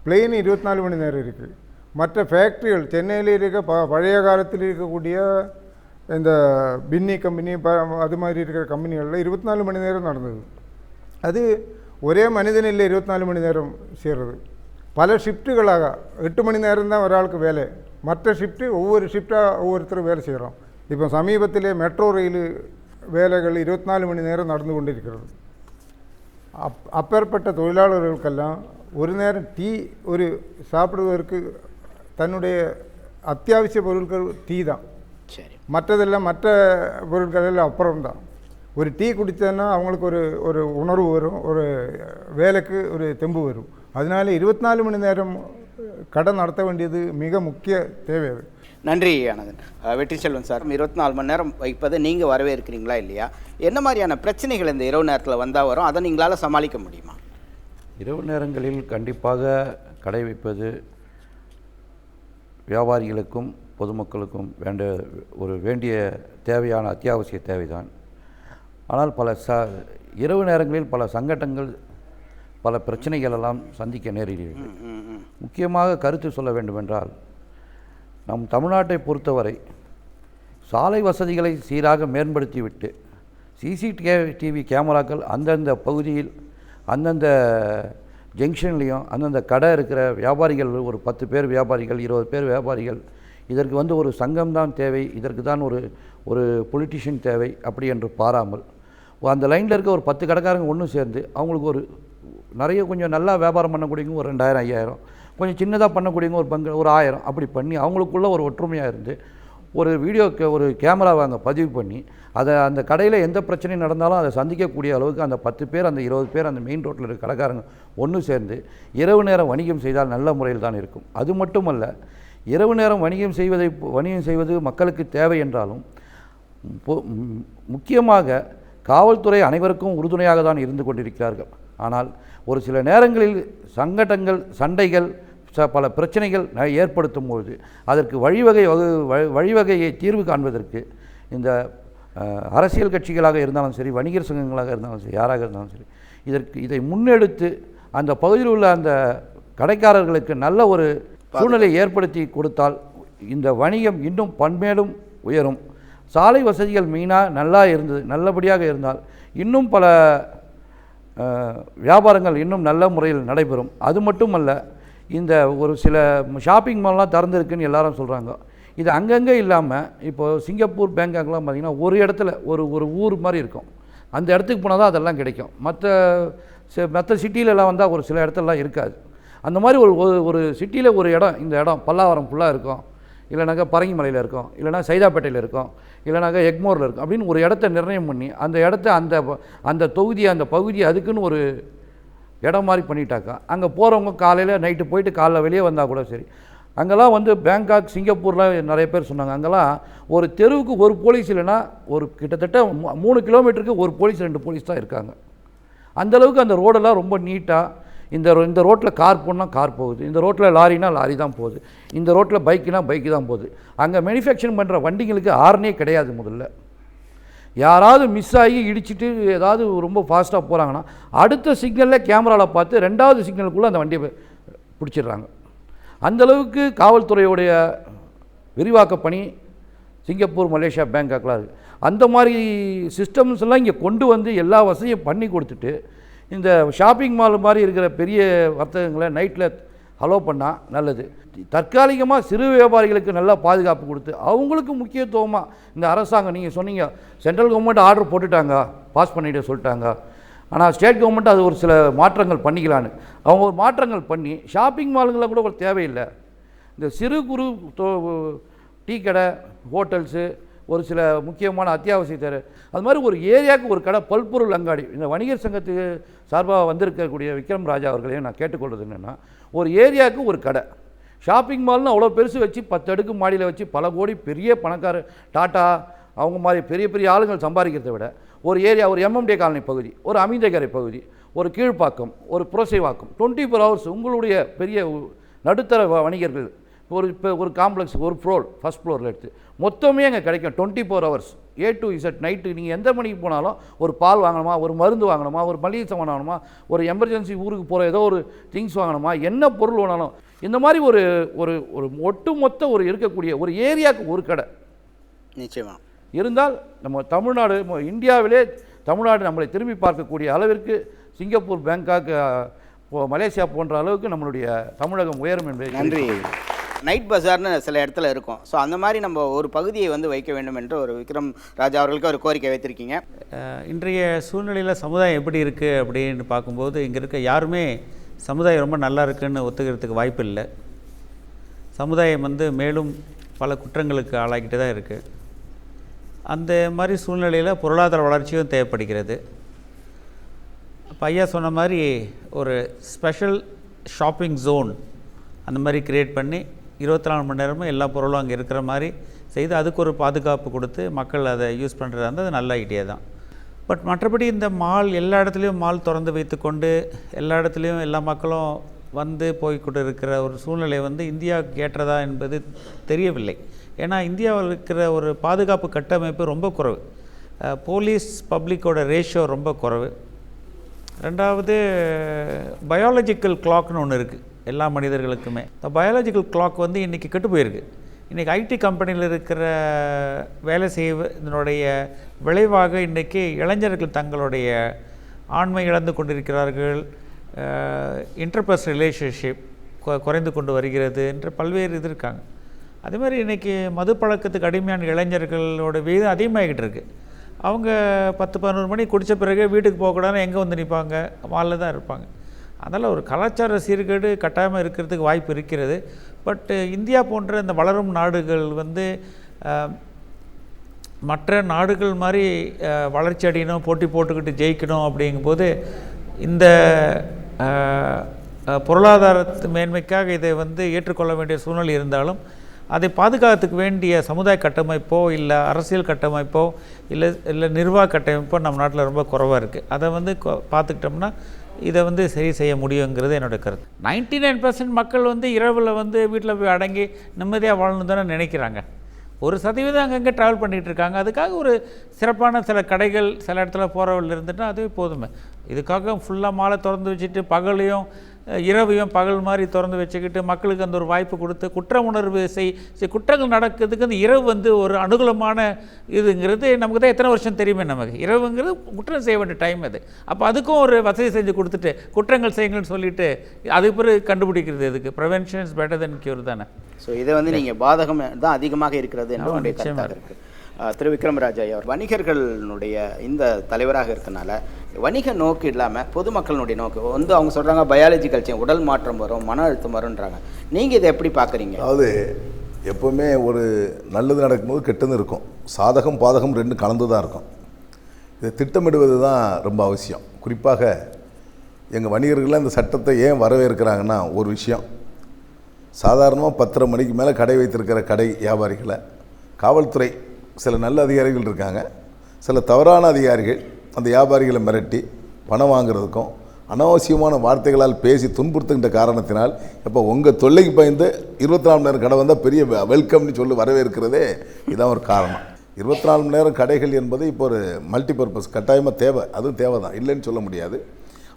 பிளெயின் 24 மணி நேரம் இருக்குது. மற்ற ஃபேக்ட்ரிகள் சென்னையில் இருக்க பழைய காலத்தில் இருக்கக்கூடிய இந்த பின்னி கம்பெனி அது மாதிரி இருக்கிற கம்பெனிகளில் 24 மணி நேரம் நடந்தது. அது ஒரே மனிதன் இல்லை 24 மணி நேரம் செய்கிறது, பல ஷிஃப்ட்டுகளாக 8 மணி நேரம் தான் ஒரு ஆளுக்கு வேலை, மற்ற ஷிஃப்ட்டு ஒவ்வொரு ஷிஃப்டாக ஒவ்வொருத்தரும் வேலை செய்கிறோம். இப்போ சமீபத்திலே மெட்ரோ ரயில் வேலைகள் 24 மணி நேரம் நடந்து கொண்டிருக்கிறது. அப்பேற்பட்ட தொழிலாளர்களுக்கெல்லாம் ஒரு நேரம் டீ ஒரு சாப்பிடுவதற்கு தன்னுடைய அத்தியாவசிய பொருட்கள் டீ தான். சரி, மற்றதெல்லாம் மற்ற பொருட்கள் எல்லாம் அப்புறம்தான். ஒரு டீ குடித்தேன்னா அவங்களுக்கு ஒரு உணர்வு வரும், ஒரு வேலைக்கு ஒரு தெம்பு வரும். அதனால 24 மணி நேரம் கடை நடத்த வேண்டியது மிக முக்கிய தேவை. அது. நன்றி ஆனந்தன். வெற்றிச்செல்வன் சார், 24 மணி நேரம் வைப்பதை நீங்கள் வரவேற்கிறீங்களா இல்லையா? என்ன மாதிரியான பிரச்சனைகள் இந்த இரவு நேரத்தில் வந்தால் வரும், அதை நீங்களால் சமாளிக்க முடியுமா? இரவு நேரங்களில் கண்டிப்பாக கடை வைப்பது வியாபாரிகளுக்கும் பொதுமக்களுக்கும் வேண்டிய தேவையான அத்தியாவசிய தேவைதான். ஆனால் இரவு நேரங்களில் பல சங்கடங்கள், பல பிரச்சனைகள் எல்லாம் சந்திக்க நேரிடுகிறது. முக்கியமாக கருத்து சொல்ல வேண்டுமென்றால், நம் தமிழ்நாட்டை பொறுத்தவரை சாலை வசதிகளை சீராக மேம்படுத்திவிட்டு சிசிடிவி கேமராக்கள் அந்தந்த பகுதியில், அந்தந்த ஜங்ஷன்லேயும் அந்தந்த கடை இருக்கிற வியாபாரிகள், ஒரு 10 பேர் வியாபாரிகள், 20 பேர் வியாபாரிகள், இதற்கு ஒரு சங்கம் தான் தேவை, இதற்கு தான் ஒரு பொலிட்டிஷியன் தேவை அப்படி என்று பாராமல், அந்த லைனில் இருக்க ஒரு 10 கடைக்காரங்க ஒன்று சேர்ந்து அவங்களுக்கு நிறைய கொஞ்சம் நல்லா வியாபாரம் பண்ணக்கூடியவங்க ஒரு 2000 5000, கொஞ்சம் சின்னதாக பண்ணக்கூடியவங்க ஒரு 1000 அப்படி பண்ணி அவங்களுக்குள்ள ஒரு ஒற்றுமையாக இருந்து ஒரு கேமரா பதிவு பண்ணி அந்த கடையில் எந்த பிரச்சனையும் நடந்தாலும் அதை சந்திக்கக்கூடிய அளவுக்கு அந்த 10 பேர், அந்த 20 பேர், அந்த மெயின் ரோட்டில் இருக்க கடைக்காரங்க ஒன்று சேர்ந்து இரவு நேரம் வணிகம் செய்தால் நல்ல முறையில் தான் இருக்கும். அது மட்டுமல்ல, இரவு நேரம் வணிகம் செய்வது மக்களுக்கு தேவை என்றாலும் முக்கியமாக காவல்துறை அனைவருக்கும் உறுதுணையாக தான் இருந்து கொண்டிருக்கிறார்கள். ஆனால் ஒரு சில நேரங்களில் சங்கடங்கள், சண்டைகள், பல பிரச்சனைகள் ஏற்படுத்தும் பொழுது அதற்கு வழிவகையை தீர்வு காண்பதற்கு இந்த அரசியல் கட்சிகளாக இருந்தாலும் சரி, வணிகர் சங்கங்களாக இருந்தாலும் சரி, யாராக இருந்தாலும் சரி, இதை முன்னெடுத்து அந்த பகுதியில் உள்ள அந்த கடைக்காரர்களுக்கு நல்ல ஒரு சூழ்நிலை ஏற்படுத்தி கொடுத்தால் இந்த வணிகம் இன்னும் பன்மேலும் உயரும். சாலை வசதிகள் மெயினாக நல்லபடியாக இருந்தால் இன்னும் பல வியாபாரங்கள் இன்னும் நல்ல முறையில் நடைபெறும். அது மட்டுமல்ல, இந்த ஒரு சில ஷாப்பிங் மால்லாம் திறந்துருக்குன்னு எல்லாரும் சொல்கிறாங்க. இது அங்கங்கே இல்லாமல் இப்போது சிங்கப்பூர், பேங்காக்லாம் பார்த்திங்கன்னா ஒரு இடத்துல ஒரு ஊர் மாதிரி இருக்கும், அந்த இடத்துக்கு போனால் தான் அதெல்லாம் கிடைக்கும். மற்ற சிட்டியிலலாம் வந்தால் ஒரு சில இடத்துலலாம் இருக்காது. அந்த மாதிரி ஒரு சிட்டியில் ஒரு இடம், இந்த இடம் பல்லாவரம் ஃபுல்லாக இருக்கும், இல்லைனாக்கா பரங்கிமலையில் இருக்கும், இல்லைனா சைதாப்பேட்டையில் இருக்கும், இல்லைனாக்கா எக்மோரில் இருக்கும் அப்படின்னு ஒரு இடத்த நிர்ணயம் பண்ணி அந்த இடத்த அந்த தொகுதி, அந்த பகுதி அதுக்குன்னு ஒரு இடம் மாதிரி பண்ணிட்டாக்கா அங்கே போகிறவங்க காலையில் நைட்டு போயிட்டு காலைல வெளியே வந்தால் கூட சரி. அங்கெல்லாம் பேங்காக், சிங்கப்பூரில் நிறைய பேர் சொன்னாங்க, அங்கெல்லாம் ஒரு தெருவுக்கு ஒரு போலீஸ் இல்லைன்னா கிட்டத்தட்ட 3 கிலோமீட்டருக்கு ஒரு போலீஸ் 2 போலீஸ் தான் இருக்காங்க. அந்தளவுக்கு அந்த ரோடெல்லாம் ரொம்ப நீட்டாக, இந்த ரோட்டில் கார் போனால் கார் போகுது, இந்த ரோட்டில் லாரினா லாரி தான் போகுது, இந்த ரோட்டில் பைக்குனா பைக்கு தான் போகுது. அங்கே மேனுஃபேக்சரிங் பண்ணுற வண்டிங்களுக்கு ஹார்னே கிடையாது. முதல்ல யாராவது மிஸ் ஆகி இடிச்சிட்டு ஏதாவது ரொம்ப ஃபாஸ்ட்டாக போகிறாங்கன்னா அடுத்த சிக்னலில் கேமராவில் பார்த்து 2வது சிக்னலுக்குள்ளே அந்த வண்டியை பிடிச்சிடுறாங்க. அந்தளவுக்கு காவல்துறையுடைய விரிவாக்க பணி சிங்கப்பூர், மலேசியா, பேங்காக்லாம் இருக்குது. அந்த மாதிரி சிஸ்டம்ஸ் எல்லாம் இங்கே கொண்டு வந்து எல்லா வசதியும் பண்ணி கொடுத்துட்டு இந்த ஷாப்பிங் மால் மாதிரி இருக்கிற பெரிய வர்த்தகங்களை நைட்டில் அலோ பண்ணால் நல்லது. தற்காலிகமாக சிறு வியாபாரிகளுக்கு நல்லா பாதுகாப்பு கொடுத்து அவங்களுக்கு முக்கியத்துவமாக இந்த அரசாங்கம், நீங்கள் சொன்னீங்க சென்ட்ரல் கவர்மெண்ட் ஆர்டர் போட்டுட்டாங்க, பாஸ் பண்ணிட்டு சொல்லிட்டாங்க, ஆனால் ஸ்டேட் கவர்மெண்ட் அது ஒரு சில மாற்றங்கள் பண்ணிக்கலான்னு அவங்க ஒரு மாற்றங்கள் பண்ணி ஷாப்பிங் மாலுங்களை கூட ஒரு தேவையில்லை. இந்த சிறு குறு டீ கடை, ஹோட்டல்ஸு, ஒரு சில முக்கியமான அத்தியாவசிய தேவை, அது மாதிரி ஒரு ஏரியாவுக்கு ஒரு கடை, பல்பொருள் அங்காடி. இந்த வணிகர் சங்கத்துக்கு சார்பாக வந்திருக்கக்கூடிய விக்ரம் ராஜா அவர்களையும் நான் கேட்டுக்கொள்வது என்னென்னா, ஒரு ஏரியாவுக்கு ஒரு கடை. ஷாப்பிங் மால்னு அவ்வளோ பெருசு வச்சு 10 அடுக்கு மாடியில் வச்சு பல கோடி பெரிய பணக்கார டாட்டா அவங்க மாதிரி பெரிய பெரிய ஆளுங்கள் சம்பாதிக்கிறத விட ஒரு ஏரியா, ஒரு எம்எம்டே காலனி பகுதி, ஒரு அமிந்தகரை பகுதி, ஒரு கீழ்ப்பாக்கம், ஒரு புரசைவாக்கம், 24 hours உங்களுடைய பெரிய நடுத்தர வணிகர்கள் இப்போ ஒரு காம்ப்ளெக்ஸ் ஒரு ஃப்ளோர் ஃபஸ்ட் ஃப்ளோரில் எடுத்து மொத்தமே அங்கே கிடைக்கும் 24 hours A to Z. Night நீங்கள் எந்த மணிக்கு போனாலும் ஒரு பால் வாங்கணுமா, ஒரு மருந்து வாங்கணுமா, ஒரு மளிகை சாமான் வாங்கணுமா, ஒரு எமர்ஜென்சி ஊருக்கு போகிற ஏதோ ஒரு திங்ஸ் வாங்கணுமா, என்ன பொருள் வேணாலும் இந்த மாதிரி ஒரு ஒரு ஒரு ஒட்டுமொத்த ஒரு இருக்கக்கூடிய ஒரு ஏரியாவுக்கு ஒரு கடை நிச்சயமாக இருந்தால் நம்ம தமிழ்நாடு, இந்தியாவிலே தமிழ்நாடு நம்மளை திரும்பி பார்க்கக்கூடிய அளவிற்கு சிங்கப்பூர், பேங்காக், மலேசியா போன்ற அளவுக்கு நம்மளுடைய தமிழகம் உயரும் என்பதை நன்றி. நைட் பஜார்னு சில இடத்துல இருக்கும். ஸோ அந்த மாதிரி நம்ம ஒரு பகுதியை வந்து வைக்க வேண்டும் என்று ஒரு விக்ரம் ராஜா அவர்களுக்கு ஒரு கோரிக்கை வைத்திருக்கீங்க. இன்றைய சூழ்நிலையில் சமுதாயம் எப்படி இருக்குது அப்படின்னு பார்க்கும்போது இங்கே இருக்க யாருமே சமுதாயம் ரொம்ப நல்லா இருக்குன்னு ஒத்துக்கிறதுக்கு வாய்ப்பு இல்லை. சமுதாயம் வந்து மேலும் பல குற்றங்களுக்கு ஆளாக்கிட்டு தான் இருக்குது. அந்த மாதிரி சூழ்நிலையில் பொருளாதார வளர்ச்சியும் தேவைப்படுகிறது. இப்போ ஐயா சொன்ன மாதிரி ஒரு ஸ்பெஷல் ஷாப்பிங் ஜோன் அந்த மாதிரி க்ரியேட் பண்ணி 24 மணி நேரமும் எல்லா பொருளும் அங்கே இருக்கிற மாதிரி செய்து அதுக்கு ஒரு பாதுகாப்பு கொடுத்து மக்கள் அதை யூஸ் பண்ணுறதா இருந்தால் அது நல்ல ஐடியா தான். பட் மற்றபடி இந்த மால் எல்லா இடத்துலையும் மால் திறந்து வைத்துக்கொண்டு எல்லா இடத்துலையும் எல்லா மக்களும் வந்து போய்கொண்டு இருக்கிற ஒரு சூழ்நிலை வந்து இந்தியாவுக்கு ஏற்றதா என்பது தெரியவில்லை. ஏன்னா இந்தியாவில் இருக்கிற ஒரு பாதுகாப்பு கட்டமைப்பு ரொம்ப குறைவு. போலீஸ் பப்ளிக்கோட ரேஷியோ ரொம்ப குறைவு. ரெண்டாவது பயாலஜிக்கல் கிளாக்னு ஒன்று இருக்குது எல்லா மனிதர்களுக்குமே. இந்த பயாலஜிக்கல் கிளாக் வந்து இன்றைக்கி கெட்டு போயிருக்கு. இன்றைக்கி ஐடி கம்பெனியில் இருக்கிற வேலை செய்வதனுடைய விளைவாக இன்றைக்கி இளைஞர்கள் தங்களுடைய ஆண்மை இழந்து கொண்டிருக்கிறார்கள். இன்டர்பர்ஸ் ரிலேஷன்ஷிப் குறைந்து கொண்டு வருகிறது என்று பல்வேறு இது இருக்காங்க. அதே மாதிரி இன்றைக்கி மது பழக்கத்துக்கு அடிமையான இளைஞர்களோட வீதம் அதிகமாகிக்கிட்டு இருக்குது. அவங்க 10-11 மணி குடித்த பிறகு வீட்டுக்கு போகக்கூடாதுன்னு எங்கே வந்து நிற்பாங்க? மாலில் தான் இருப்பாங்க. அதனால் ஒரு கலாச்சார சீர்கேடு கட்டாயமாக இருக்கிறதுக்கு வாய்ப்பு இருக்கிறது. பட் இந்தியா போன்ற இந்த வளரும் நாடுகள் வந்து மற்ற நாடுகள் மாதிரி வளர்ச்சி அடையணும், போட்டி போட்டுக்கிட்டு ஜெயிக்கணும் அப்படிங்கும்போது இந்த பொருளாதாரத்து மேன்மைக்காக இதை வந்து ஏற்றுக்கொள்ள வேண்டிய சூழ்நிலை இருந்தாலும் அதை பாதுகாத்துக்கு வேண்டிய சமுதாய கட்டமைப்போ இல்லை அரசியல் கட்டமைப்போ இல்லை நிர்வாக கட்டமைப்போ நம்ம நாட்டில் ரொம்ப குறைவாக இருக்குது. அதை வந்து பார்த்துக்கிட்டோம்னா இதை வந்து சரி செய்ய முடியுங்கிறது என்னோடய கருத்து. 99% மக்கள் வந்து இரவில் வந்து வீட்டில் போய் அடங்கி நிம்மதியாக வாழணும் தானே நினைக்கிறாங்க. 1% அங்கங்கே ட்ராவல் பண்ணிகிட்டு இருக்காங்க. அதுக்காக ஒரு சிறப்பான சில கடைகள் சில இடத்துல போகிறவர்கள் இருந்துட்டால் அதுவே போதுமே. இதுக்காக ஃபுல்லாக மாலை திறந்து வச்சுட்டு பகலையும் இரவையும் பகல் மாதிரி திறந்து வச்சுக்கிட்டு மக்களுக்கு அந்த ஒரு வாய்ப்பு கொடுத்து குற்ற உணர்வு குற்றங்கள் நடக்கிறதுக்கு அந்த இரவு வந்து ஒரு அனுகூலமான இதுங்கிறது நமக்கு தான் எத்தனை வருஷம் தெரியுமே. நமக்கு இரவுங்கிறது குற்றம் செய்ய வேண்டிய டைம் அது. அப்போ அதுக்கும் ஒரு வசதி செஞ்சு கொடுத்துட்டு குற்றங்கள் செய்யுங்கன்னு சொல்லிட்டு அதுக்கு பிறகு கண்டுபிடிக்கிறது எதுக்கு? Prevention is better then cure தானே. ஸோ இதை வந்து நீங்கள் பாதகம் தான் அதிகமாக இருக்கிறது என்று உங்களுடைய கருத்தாக இருக்குது. திரு விக்ரம் ராஜா அவர் வணிகர்களுடைய இந்த தலைவராக இருக்கனால வணிக நோக்கு இல்லாமல் பொதுமக்களுடைய நோக்கு வந்து அவங்க சொல்கிறாங்க பயாலஜிக்கல் சேஞ்ச், உடல் மாற்றம் வரும், மன அழுத்தம் வரும்ன்றாங்க. நீங்கள் இதை எப்படி பார்க்குறீங்க? அதாவது எப்போவுமே ஒரு நல்லது நடக்கும்போது கெட்டது இருக்கும். சாதகம் பாதகம் ரெண்டும் கலந்து தான் இருக்கும். இதை திட்டமிடுவது தான் ரொம்ப அவசியம். குறிப்பாக எங்கள் வணிகர்கள்லாம் இந்த சட்டத்தை ஏன் வரவேற்கிறாங்கன்னா ஒரு விஷயம், சாதாரணமாக 10:30 மணிக்கு மேலே கடை வைத்திருக்கிற கடை வியாபாரிகளை காவல்துறை சில நல்ல அதிகாரிகள் இருக்காங்க, சில தவறான அதிகாரிகள் அந்த வியாபாரிகளை மிரட்டி பணம் வாங்குறதுக்கும் அனாவசியமான வார்த்தைகளால் பேசி துன்புறுத்துகின்ற காரணத்தினால் இப்போ உங்கள் தொல்லைக்கு பயந்து 24 மணி நேரம் கடை வந்தால் பெரிய வெல்கம்னு சொல்லி வரவேற்கிறதே இதான் ஒரு காரணம். 24 மணி நேரம் கடைகள் என்பது இப்போ ஒரு மல்டிபர்பஸ் கட்டாயமாக தேவை. அதுவும் தேவை தான், இல்லைன்னு சொல்ல முடியாது.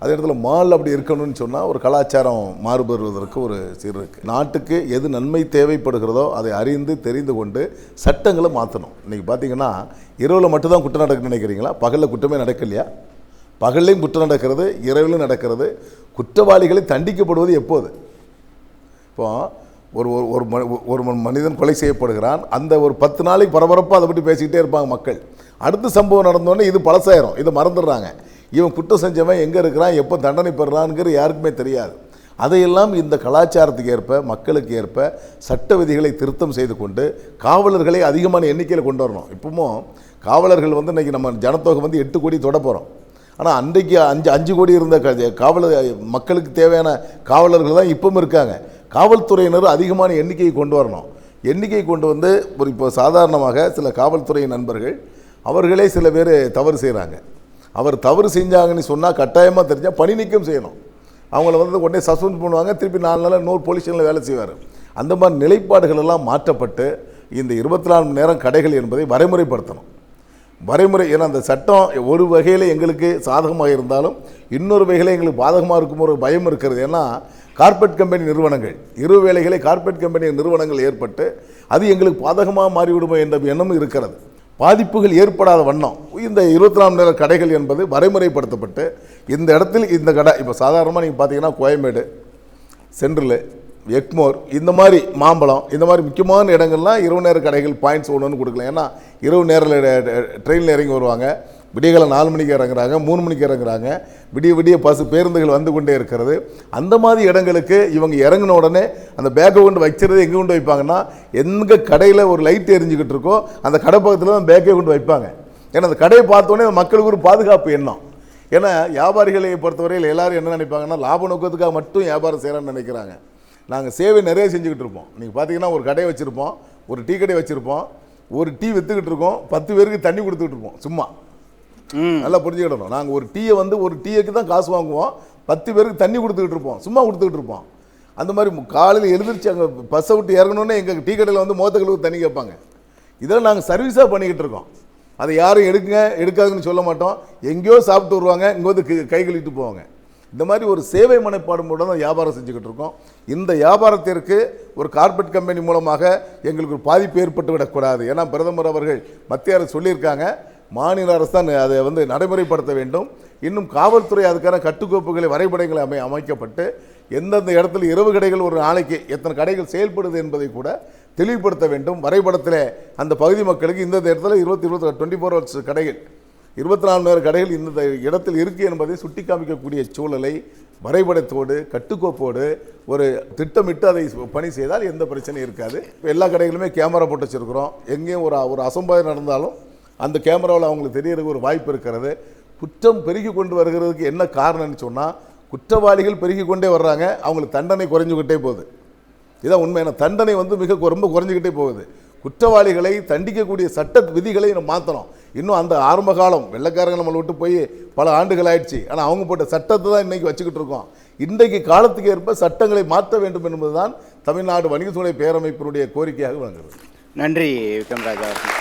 அதே இடத்துல மால் அப்படி இருக்கணும்னு சொன்னால் ஒரு கலாச்சாரம் மாறுபடுவதற்கு ஒரு சீர் இருக்குது. நாட்டுக்கு எது நன்மை தேவைப்படுகிறதோ அதை அறிந்து தெரிந்து கொண்டு சட்டங்களை மாற்றணும். இன்றைக்கி பார்த்தீங்கன்னா இரவில் மட்டும்தான் குற்றம் நடக்குன்னு நினைக்கிறீங்களா? பகலில் குற்றமே நடக்கலையா? பகல்லையும் குற்றம் நடக்கிறது, இரவிலும் நடக்கிறது. குற்றவாளிகளை தண்டிக்கப்படுவது எப்போது? இப்போ ஒரு மனிதன் கொலை செய்யப்படுகிறான், அந்த ஒரு 10 நாளைக்கு பரபரப்பாக அதை பற்றி பேசிக்கிட்டே இருப்பாங்க மக்கள். அடுத்த சம்பவம் நடந்தோடனே இது பழசாயிரும், இதை மறந்துடுறாங்க. இவன் குற்றம் செஞ்சவன் எங்கே இருக்கிறான், எப்போ தண்டனை பெறுறான்ங்கிற யாருக்குமே தெரியாது. அதையெல்லாம் இந்த கலாச்சாரத்துக்கு ஏற்ப, மக்களுக்கு ஏற்ப சட்ட விதிகளை திருத்தம் செய்து கொண்டு காவலர்களை அதிகமான எண்ணிக்கையில் கொண்டு வரணும். இப்பவும் காவலர்கள் வந்து இன்றைக்கி நம்ம ஜனத்தொகை வந்து 8 கோடி தொட போகிறோம். ஆனால் அன்றைக்கு 5 கோடி இருந்த காவலர் மக்களுக்கு தேவையான காவலர்கள் தான் இப்பவும் இருக்காங்க. காவல்துறையினர் அதிகமான எண்ணிக்கையை கொண்டு வரணும். எண்ணிக்கை கொண்டு வந்து இப்போ சாதாரணமாக சில காவல்துறை நண்பர்கள் அவர்களே சில பேர் தவறு செய்கிறாங்க. அவர் தவறு செஞ்சாங்கன்னு சொன்னால் கட்டாயமாக தெரிஞ்சால் பணி நீக்கம் செய்யணும். அவங்கள வந்து உடனே சஸ்பெண்ட் பண்ணுவாங்க, திருப்பி 4 நாளில் 100 போலீஸ் ஸ்டேஷனில் வேலை செய்வார். அந்த மாதிரி நிலைப்பாடுகள் எல்லாம் மாற்றப்பட்டு இந்த 24 மணி நேரம் கடைகள் என்பதை வரைமுறைப்படுத்தணும். வரைமுறை, ஏன்னா அந்த சட்டம் ஒரு வகையில் எங்களுக்கு சாதகமாக இருந்தாலும் இன்னொரு வகையில் எங்களுக்கு பாதகமாக இருக்கும் ஒரு பயம் இருக்கிறது. ஏன்னா கார்ப்பரேட் கம்பெனி நிறுவனங்கள், இரு வேளைகளை கார்ப்பரேட் கம்பெனி நிறுவனங்கள் ஏற்பட்டு அது எங்களுக்கு பாதகமாக மாறிவிடுமோ என்ற எண்ணமும் இருக்கிறது. பாதிப்புகள் ஏற்படாத வண்ணம் இந்த 24 மணி நேர கடைகள் என்பது வரைமுறைப்படுத்தப்பட்டு இந்த இடத்தில் இந்த கடை இப்போ சாதாரணமாக நீங்கள் பார்த்தீங்கன்னா கோயம்பேடு, சென்ட்ரல், எக்மோர், இந்த மாதிரி மாம்பழம், இந்த மாதிரி முக்கியமான இடங்கள்லாம் இரவு நேர கடைகள் பாயிண்ட்ஸ் ஒன்று கொடுக்கலாம். ஏன்னா இரவு நேரில் ட்ரெயினில் இறங்கி வருவாங்க, விடியகாலம் 4 மணிக்கு இறங்குறாங்க, 3 மணிக்கு இறங்குறாங்க, விடிய பேருந்துகள் வந்து கொண்டே இருக்கிறது. அந்த மாதிரி இடங்களுக்கு இவங்க இறங்கின உடனே அந்த பேக்கை கொண்டு வைக்கிறது எங்கே கொண்டு வைப்பாங்கன்னா, எங்கே கடையில் ஒரு லைட் எரிஞ்சுக்கிட்டு இருக்கோ அந்த கடை பக்கத்தில் தான் பேக்கை கொண்டு வைப்பாங்க. ஏன்னா அந்த கடையை பார்த்தோன்னே மக்களுக்கு ஒரு பாதுகாப்பு எண்ணம். ஏன்னா வியாபாரிகளை பொறுத்தவரையில் எல்லோரும் என்ன நினைப்பாங்கன்னா, லாப நோக்கத்துக்காக மட்டும் வியாபாரம் செய்கிறான்னு நினைக்கிறாங்க. நாங்கள் சேவை நிறைய செஞ்சுக்கிட்டு இருப்போம். நீங்கள் பார்த்தீங்கன்னா ஒரு கடை வச்சுருப்போம், ஒரு டீ கடை வச்சுருப்போம், ஒரு டீ விற்றுக்கிட்டு இருக்கோம், 10 பேருக்கு தண்ணி கொடுத்துக்கிட்டு இருப்போம். சும்மா நல்லா புரிஞ்சுக்கிடணும். நாங்கள் ஒரு டீயை வந்து ஒரு டீக்கு தான் காசு வாங்குவோம், 10 பேருக்கு தண்ணி கொடுத்துக்கிட்டு இருப்போம், சும்மா கொடுத்துக்கிட்டு இருப்போம். அந்த மாதிரி காலையில் எழுந்திரிச்சு அங்கே பஸ்ஸை விட்டு இறங்கணுன்னே எங்கள் டீ கடையில் வந்து மோத்தங்களுக்கு தண்ணி கேட்பாங்க. இதெல்லாம் நாங்கள் சர்வீஸாக பண்ணிக்கிட்டு இருக்கோம். அதை யாரும் எடுக்காதுன்னு சொல்ல மாட்டோம். எங்கேயோ சாப்பிட்டு வருவாங்க, இங்கே வந்து கை கழுவிட்டு போவாங்க. இந்த மாதிரி ஒரு சேவை மனப்பாடு மூலம் தான் வியாபாரம் செஞ்சுக்கிட்டு இருக்கோம். இந்த வியாபாரத்திற்கு ஒரு கார்ப்பரேட் கம்பெனி மூலமாக எங்களுக்கு ஒரு பாதிப்பு ஏற்பட்டு விடக்கூடாது. ஏன்னா பிரதமர் அவர்கள் மத்திய அரசு சொல்லியிருக்காங்க, மாநில அரசு தான் அதை வந்து நடைமுறைப்படுத்த வேண்டும். இன்னும் காவல்துறை அதுக்கான கட்டுக்கோப்புகளை வரைபடங்களை அமைக்கப்பட்டு எந்தெந்த இடத்துல இரவு கடைகள் ஒரு நாளைக்கு எத்தனை கடைகள் செயல்படுது என்பதை கூட தெளிவுபடுத்த வேண்டும். வரைபடத்தில் அந்த பகுதி மக்களுக்கு இந்த இடத்துல 24 ஹவர்ஸ் கடைகள், 24 மணி நேர கடைகள் இந்த இடத்தில் இருக்குது என்பதை சுட்டி காமிக்கக்கூடிய சூழலை வரைபடத்தோடு கட்டுக்கோப்போடு ஒரு திட்டமிட்டு அதை பணி செய்தால் எந்த பிரச்சனையும் இருக்காது. எல்லா கடைகளுமே கேமரா போட்டு வச்சுருக்கிறோம். எங்கேயும் ஒரு அசம்பாவிதம் நடந்தாலும் அந்த கேமராவில் அவங்களுக்கு தெரியறதுக்கு ஒரு வாய்ப்பு இருக்கிறது. குற்றம் பெருகி கொண்டு வருகிறதுக்கு என்ன காரணம்னு சொன்னால், குற்றவாளிகள் பெருகி கொண்டே வர்றாங்க, அவங்களுக்கு தண்டனை குறைஞ்சிக்கிட்டே போகுது. இதான் உண்மையான தண்டனை வந்து ரொம்ப குறைஞ்சிக்கிட்டே போகுது. குற்றவாளிகளை தண்டிக்கக்கூடிய சட்ட விதிகளை நம்ம மாற்றணும். இன்னும் அந்த ஆரம்ப காலம் வெள்ளைக்காரங்க நம்மளை விட்டு போய் பல ஆண்டுகள் ஆயிடுச்சு. ஆனால் அவங்க போட்ட சட்டத்தை தான் இன்றைக்கி வச்சுக்கிட்டு இருக்கோம். இன்றைக்கு காலத்துக்கு ஏற்ப சட்டங்களை மாற்ற வேண்டும் என்பதுதான் தமிழ்நாடு வணிகத்துறை பேரமைப்பினுடைய கோரிக்கையாக வழங்குகிறது. நன்றி விக்ரம்ராஜா அவர்கள்.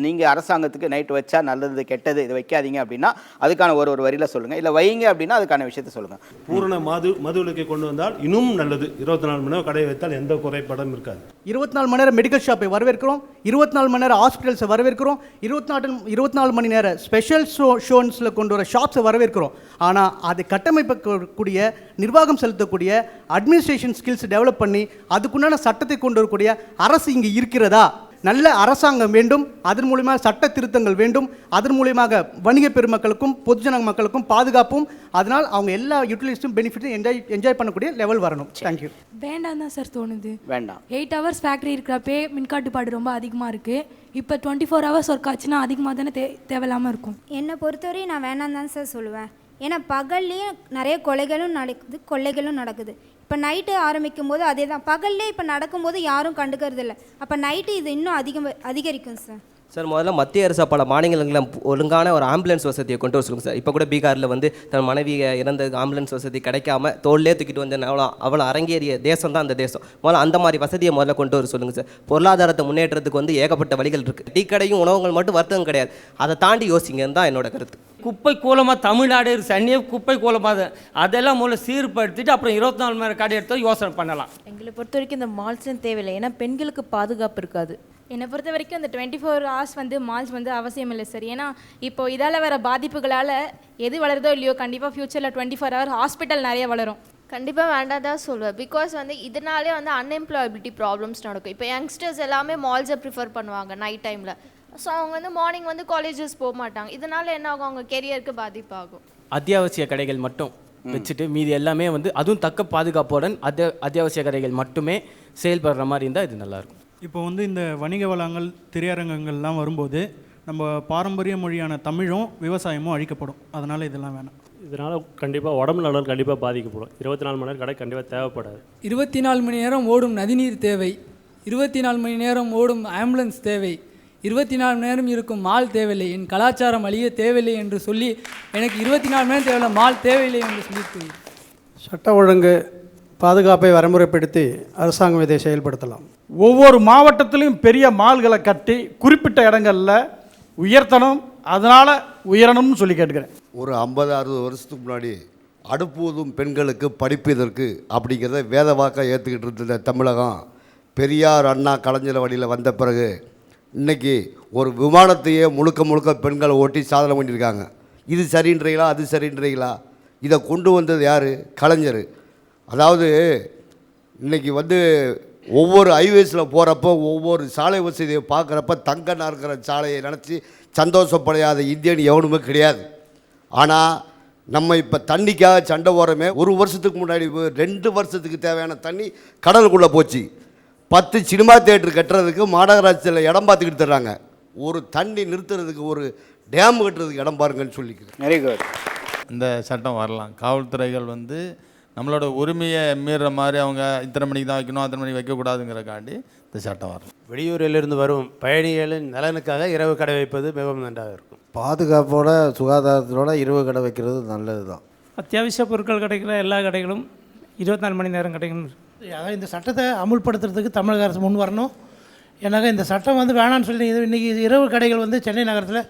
நீங்கள் அரசாங்கத்துக்கு நைட்டு வச்சா நல்லது கெட்டது இதை வைக்காதீங்க அப்படின்னா அதுக்கான ஒரு வரியில் சொல்லுங்கள், இல்லை வைங்க அப்படின்னா அதுக்கான விஷயத்த சொல்லுங்கள். பூரண மது விலக்கை கொண்டு வந்தால் இன்னும் நல்லது. 24 மணி நேரம் கடையை வைத்தால் எந்த குறைபாடும் இருக்காது. 24 மணி நேரம் மெடிக்கல் ஷாப்பை வரவேற்கிறோம், 24 மணி நேரம் ஹாஸ்பிட்டல்ஸை வரவேற்கிறோம், 24 மணி நேரம் ஸ்பெஷல் ஷோன்ஸில் கொண்டு வர ஷாப்ஸை வரவேற்கிறோம். ஆனால் அதை கட்டமைக்கக்கூடிய நிர்வாகம் செலுத்தக்கூடிய அட்மினிஸ்ட்ரேஷன் ஸ்கில்ஸ் டெவலப் பண்ணி அதுக்குண்டான சட்டத்தை கொண்டு வரக்கூடிய அரசு இங்கே இருக்கிறதா? நல்ல அரசாங்கம் வேண்டும், அதன் மூலியமாக சட்ட திருத்தங்கள் வேண்டும், அதன் மூலியமாக வணிக பெருமக்களுக்கும் பொதுஜன மக்களுக்கும் பாதுகாப்பும், அதனால் அவங்க எல்லா யூட்டிலிட்டியும் பெனிஃபிட்டும் என்ஜாய் பண்ணக்கூடிய லெவல் வரணும். தேங்க்யூ. வேண்டாம் தான் சார் தோணுது. வேண்டாம். 8 ஹவர்ஸ் ஃபேக்ட்ரி இருக்கிறப்பே மின்காட்டுப்பாடு ரொம்ப அதிகமாக இருக்குது. இப்போ 24 ஹவர்ஸ் ஒர்க் ஆச்சுன்னா அதிகமாக தானே தேவையில்லாமல் இருக்கும். என்னை பொறுத்தவரையும் நான் வேண்டாம் தான் சார் சொல்லுவேன். ஏன்னா பகல்லையும் நிறைய கொலைகளும் நடக்குது, கொள்ளைகளும் நடக்குது. இப்போ நைட்டு ஆரம்பிக்கும் போது அதே தான், பகல்லே இப்போ நடக்கும்போது யாரும் கண்டுக்கிறது இல்லை. அப்போ நைட்டு இது இன்னும் அதிகரிக்கும் சார். சார் முதல்ல மத்திய அரசு பல மாநிலங்களில் ஒழுங்கான ஒரு ஆம்புலன்ஸ் வசதியை கொண்டு வர சொல்லுங்கள் சார். இப்போ கூட பீகாரில் வந்து தன் மனைவி இறந்த ஆம்புலன்ஸ் வசதி கிடைக்காம தோல்லே தூக்கிட்டு வந்து அவ்வளோ அரங்கேறிய தேசம் தான் அந்த தேசம். முதல்ல அந்த மாதிரி வசதியை முதல்ல கொண்டு வர சொல்லுங்கள் சார். பொருளாதாரத்தை முன்னேற்றத்துக்கு வந்து ஏகப்பட்ட வழிகள் இருக்குது. டீ கடையும் உணவுகள் மட்டும் வர்த்தகம் கிடையாது, அதை தாண்டி யோசிங்கன்னு தான் என்னோட கருத்து. குப்பை கூலமாக தமிழ்நாடு சனியே குப்பை கூலமாக அதெல்லாம் முதல்ல சீர்படுத்திட்டு அப்புறம் 24 மணி நேரம் கடை எடுத்து யோசனை பண்ணலாம். எங்களை பொறுத்த வரைக்கும் இந்த மால்ஸ்லாம் தேவையில்லை, ஏன்னா பெண்களுக்கு பாதுகாப்பு இருக்காது. என்னை பொறுத்த வரைக்கும் இந்த 24 ஹவர்ஸ் வந்து மால்ஸ் வந்து அவசியம் இல்லை சார். ஏன்னா இப்போ இதால் வர பாதிப்புகளால் எது வளருதோ இல்லையோ கண்டிப்பாக ஃப்யூச்சரில் 24 ஹவர் ஹாஸ்பிட்டல் நிறைய வளரும். கண்டிப்பாக வேண்டாம் தான் சொல்லுவேன். பிகாஸ் வந்து இதனாலே வந்து அன்எம்ப்ளாயபிலிட்டி ப்ராப்ளம்ஸ் நடக்கும். இப்போ யங்ஸ்டர்ஸ் எல்லாமே மால்ஸை ப்ரிஃபர் பண்ணுவாங்க நைட் டைமில். ஸோ அவங்க வந்து மார்னிங் வந்து காலேஜஸ் போக மாட்டாங்க. இதனால் என்ன ஆகும், அவங்க கெரியருக்கு பாதிப்பாகும். அத்தியாவசிய கடைகள் மட்டும் வச்சுட்டு மீதி எல்லாமே வந்து அதுவும் தக்க பாதுகாப்புடன் அத்தியாவசிய கடைகள் மட்டுமே செயல்படுற மாதிரி இருந்தால் இது நல்லாயிருக்கும். இப்போ வந்து இந்த வணிக வளங்கள் திரையரங்கங்கள்லாம் வரும்போது நம்ம பாரம்பரிய மொழியான தமிழும் விவசாயமும் அழிக்கப்படும். அதனால் இதெல்லாம் வேணாம். இதனால் கண்டிப்பாக உடம்பு நலன் கண்டிப்பாக பாதிக்கப்படும். 24 மணி நேரம் கடை கண்டிப்பாக தேவைப்படாது. 24 மணி நேரம் ஓடும் நதிநீர் தேவை, 24 மணி நேரம் ஓடும் ஆம்புலன்ஸ் தேவை, 24 மணி நேரம் இருக்கும் மால் தேவையில்லை, என் கலாச்சாரம் அழிய தேவையில்லை என்று சொல்லி எனக்கு 24 மணி நேரம் தேவையில்லை, மால் தேவையில்லை என்று சொல்லி சட்ட ஒழுங்கு பாதுகாப்பை வரமுறைப்படுத்தி அரசாங்கம் இதை செயல்படுத்தலாம். ஒவ்வொரு மாவட்டத்திலையும் பெரிய மால்களை கட்டி குறிப்பிட்ட இடங்களில் உயர்த்தணும், அதனால் உயரணும்னு சொல்லி கேட்டுக்கிறேன். ஒரு 50-60 வருஷத்துக்கு முன்னாடி அடுப்பூதும் பெண்களுக்கு படிப்பதற்கு அப்படிங்கிறத வேத வாக்காக ஏற்றுக்கிட்டு இருந்த தமிழகம் பெரியார் அண்ணா கலைஞர் வழியில் வந்த பிறகு இன்றைக்கி ஒரு விமானத்தையே முழுக்க பெண்களை ஓட்டி சாதனை பண்ணியிருக்காங்க. இது சரின்றீங்களா, அது சரின்றீங்களா? இதை கொண்டு வந்தது யார்? கலைஞர். அதாவது இன்றைக்கி வந்து ஒவ்வொரு ஹைவேஸில் போகிறப்போ ஒவ்வொரு சாலை வசதியை பார்க்குறப்ப தங்க நாற்கிற சாலையை நினச்சி சந்தோஷப்படையாத இந்தியன் எவனுமே கிடையாது. ஆனால் நம்ம இப்போ தண்ணிக்காக சண்டை போகிறோமே, ஒரு வருஷத்துக்கு முன்னாடி 2 வருஷத்துக்கு தேவையான தண்ணி கடலுக்குள்ளே போச்சு. 10 சினிமா தியேட்டர் கட்டுறதுக்கு மாநகராட்சியில் இடம் பார்த்துக்கிட்டு தர்றாங்க. ஒரு தண்ணி நிறுத்துறதுக்கு ஒரு டேம் கட்டுறதுக்கு இடம் பாருங்கன்னு சொல்லிக்கிறேன். Very good. இந்த சட்டம் வரலாம். காவல்துறைகள் வந்து நம்மளோட உரிமையை மீறுற மாதிரி அவங்க இத்தனை மணிக்கு தான் வைக்கணும், அத்தனை மணிக்கு வைக்கக்கூடாதுங்கிறக்காண்டி இந்த சட்டம் வரலாம். வெளியூரிலிருந்து வரும் பயணிகளின் நலனுக்காக இரவு கடை வைப்பது மிகவும் நன்றாக இருக்கும். பாதுகாப்போட சுகாதாரத்தோட இரவு கடை வைக்கிறது நல்லது தான். அத்தியாவசிய பொருட்கள் கிடைக்கிற எல்லா கடைகளும் 24 மணி நேரம் கிடைக்கணும். அதான் இந்த சட்டத்தை அமுல்படுத்துறதுக்கு தமிழக அரசு முன் வரணும். எனக்கு இந்த சட்டம் வந்து வேணான்னு சொல்லி இன்றைக்கி இரவு கடைகள் வந்து சென்னை நகரத்தில்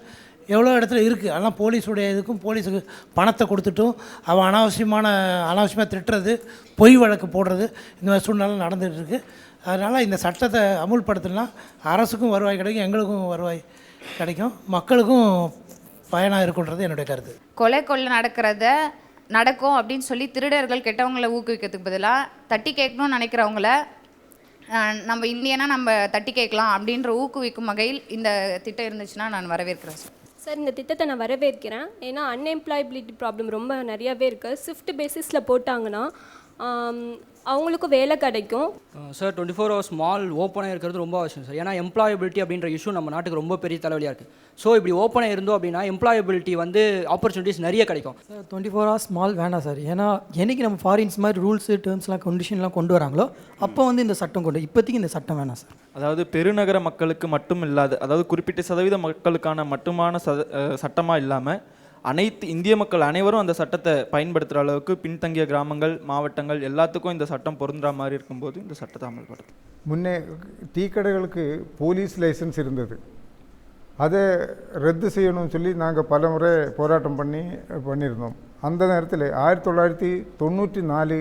எவ்வளோ இடத்துல இருக்குது. அதெல்லாம் போலீஸுடைய இதுக்கும் போலீஸுக்கு பணத்தை கொடுத்துட்டும் அவன் அனாவசியமாக திட்டுறது, பொய் வழக்கு போடுறது, இந்த மாதிரி சூழ்நிலை நடந்துகிட்டு இருக்குது. அதனால் இந்த சட்டத்தை அமுல்படுத்தினா அரசுக்கும் வருவாய் கிடைக்கும், எங்களுக்கும் வருவாய் கிடைக்கும், மக்களுக்கும் பயனாக இருக்குன்றது என்னுடைய கருத்து. கொள்ளை நடக்கும் அப்படின்னு சொல்லி திருடர்கள் கெட்டவங்களை ஊக்குவிக்கிறதுக்கு பதிலாக தட்டி கேட்கணும்னு நினைக்கிறவங்கள நம்ம இந்தியனா நம்ம தட்டி கேட்கலாம் அப்படின்ற ஊக்குவிக்கும் வகையில் இந்த திட்டம் இருந்துச்சுன்னா நான் வரவேற்கிறேன் சார். சார், இந்த திட்டத்தை நான் வரவேற்கிறேன். ஏன்னா அன்எம்ப்ளாயபிலிட்டி ப்ராப்ளம் ரொம்ப நிறையாவே இருக்குது. ஷிஃப்ட் பேசிஸில் போட்டாங்கன்னா அவங்களுக்கும் வேலை கிடைக்கும். சார் 24 hours மால் ஓப்பனாக இருக்கிறது ரொம்ப அவசியம் சார். ஏன்னா எம்ப்ளாயபிலிட்டி அப்படின்ற இஷ்யூ நம்ம நாட்டுக்கு ரொம்ப பெரிய தலைவலியாக இருக்குது. ஸோ இப்படி ஓப்பனாக இருந்தோம் அப்படின்னா எம்ப்ளாயபிலிட்டி வந்து ஆப்பர்ச்சுனிட்டிஸ் நிறைய கிடைக்கும். சார் 24 hours மால் வேணாம் சார். ஏன்னா என்றைக்கு நம்ம ஃபாரின்ஸ் மாதிரி ரூல்ஸு டேர்ம்ஸ்லாம் கண்டிஷன்லாம் கொண்டு வராங்களோ அப்போ வந்து இந்த சட்டம் இப்போதைக்கு இந்த சட்டம் வேணாம் சார். அதாவது பெருநகர மக்களுக்கு மட்டும் இல்லாத, அதாவது குறிப்பிட்ட சதவீத மக்களுக்கான மட்டுமான சட்டமாக இல்லாமல் அனைத்து இந்திய மக்கள் அனைவரும் அந்த சட்டத்தை பயன்படுத்துகிற அளவுக்கு பின்தங்கிய கிராமங்கள், மாவட்டங்கள் எல்லாத்துக்கும் இந்த சட்டம் பொருந்துற மாதிரி இருக்கும்போது இந்த சட்டத்தை அமல்படுத்தும். முன்னே டீ கடைகளுக்கு போலீஸ் லைசன்ஸ் இருந்தது. அதை ரத்து செய்யணும்னு சொல்லி நாங்கள் பல முறை போராட்டம் பண்ணியிருந்தோம். அந்த நேரத்தில் 1994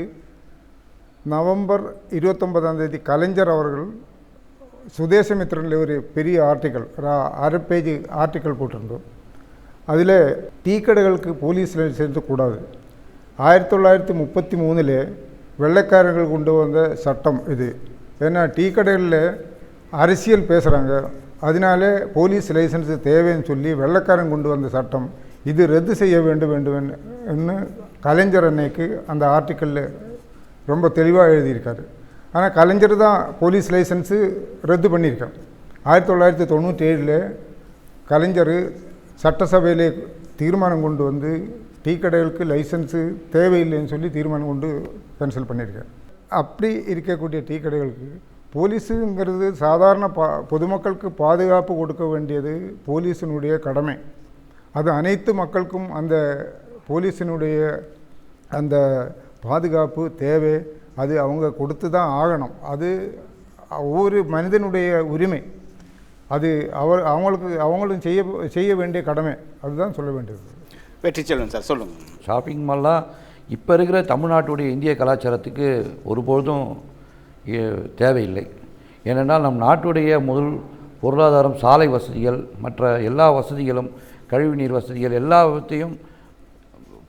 நவம்பர் 29 கலைஞர் அவர்கள் சுதேசமித்திரனில் ஒரு பெரிய ஆர்டிக்கல், 1/2 பேஜ் ஆர்டிக்கல் போட்டிருந்தோம். அதில் டீ கடைகளுக்கு போலீஸ் லைசன்ஸ் கூடாது. 1933 வெள்ளைக்காரர்கள் கொண்டு வந்த சட்டம் இது. ஏன்னா டீ கடைகளில் அரசியல் பேசுகிறாங்க, அதனாலே போலீஸ் லைசன்ஸ் தேவைன்னு சொல்லி வெள்ளைக்காரன் கொண்டு வந்த சட்டம் இது ரத்து செய்ய வேண்டும்னு கலைஞர் அன்னைக்கு அந்த ஆர்டிக்கலில் ரொம்ப தெளிவாக எழுதியிருக்காரு. ஆனால் கலைஞர் தான் போலீஸ் லைசன்ஸு ரத்து பண்ணியிருக்கார். 1997 கலைஞர் சட்டசபையிலே தீர்மானம் கொண்டு வந்து டீ கடைகளுக்கு லைசன்ஸு தேவையில்லைன்னு சொல்லி தீர்மானம் கொண்டு கேன்சல் பண்ணியிருக்கார். அப்படி இருக்கக்கூடிய டீ கடைகளுக்கு போலீஸுங்கிறது சாதாரண பொதுமக்களுக்கு பாதுகாப்பு கொடுக்க வேண்டியது போலீஸினுடைய கடமை. அது அனைத்து மக்களுக்கும் அந்த போலீஸினுடைய அந்த பாதுகாப்பு தேவை, அது அவங்க கொடுத்து தான் ஆகணும். அது ஒவ்வொரு மனிதனுடைய உரிமை. அது அவங்களும் செய்ய வேண்டிய கடமை. அதுதான் சொல்ல வேண்டியது. வெற்றி செல்வன் சார் சொல்லுங்கள். ஷாப்பிங் மால்லாம் இப்போ இருக்கிற தமிழ்நாட்டுடைய இந்திய கலாச்சாரத்துக்கு ஒருபொழுதும் தேவையில்லை. ஏனென்றால் நம் நாட்டுடைய முதல் பொருளாதாரம் சாலை வசதிகள், மற்ற எல்லா வசதிகளும், கழிவுநீர் வசதிகள் எல்லாவற்றையும்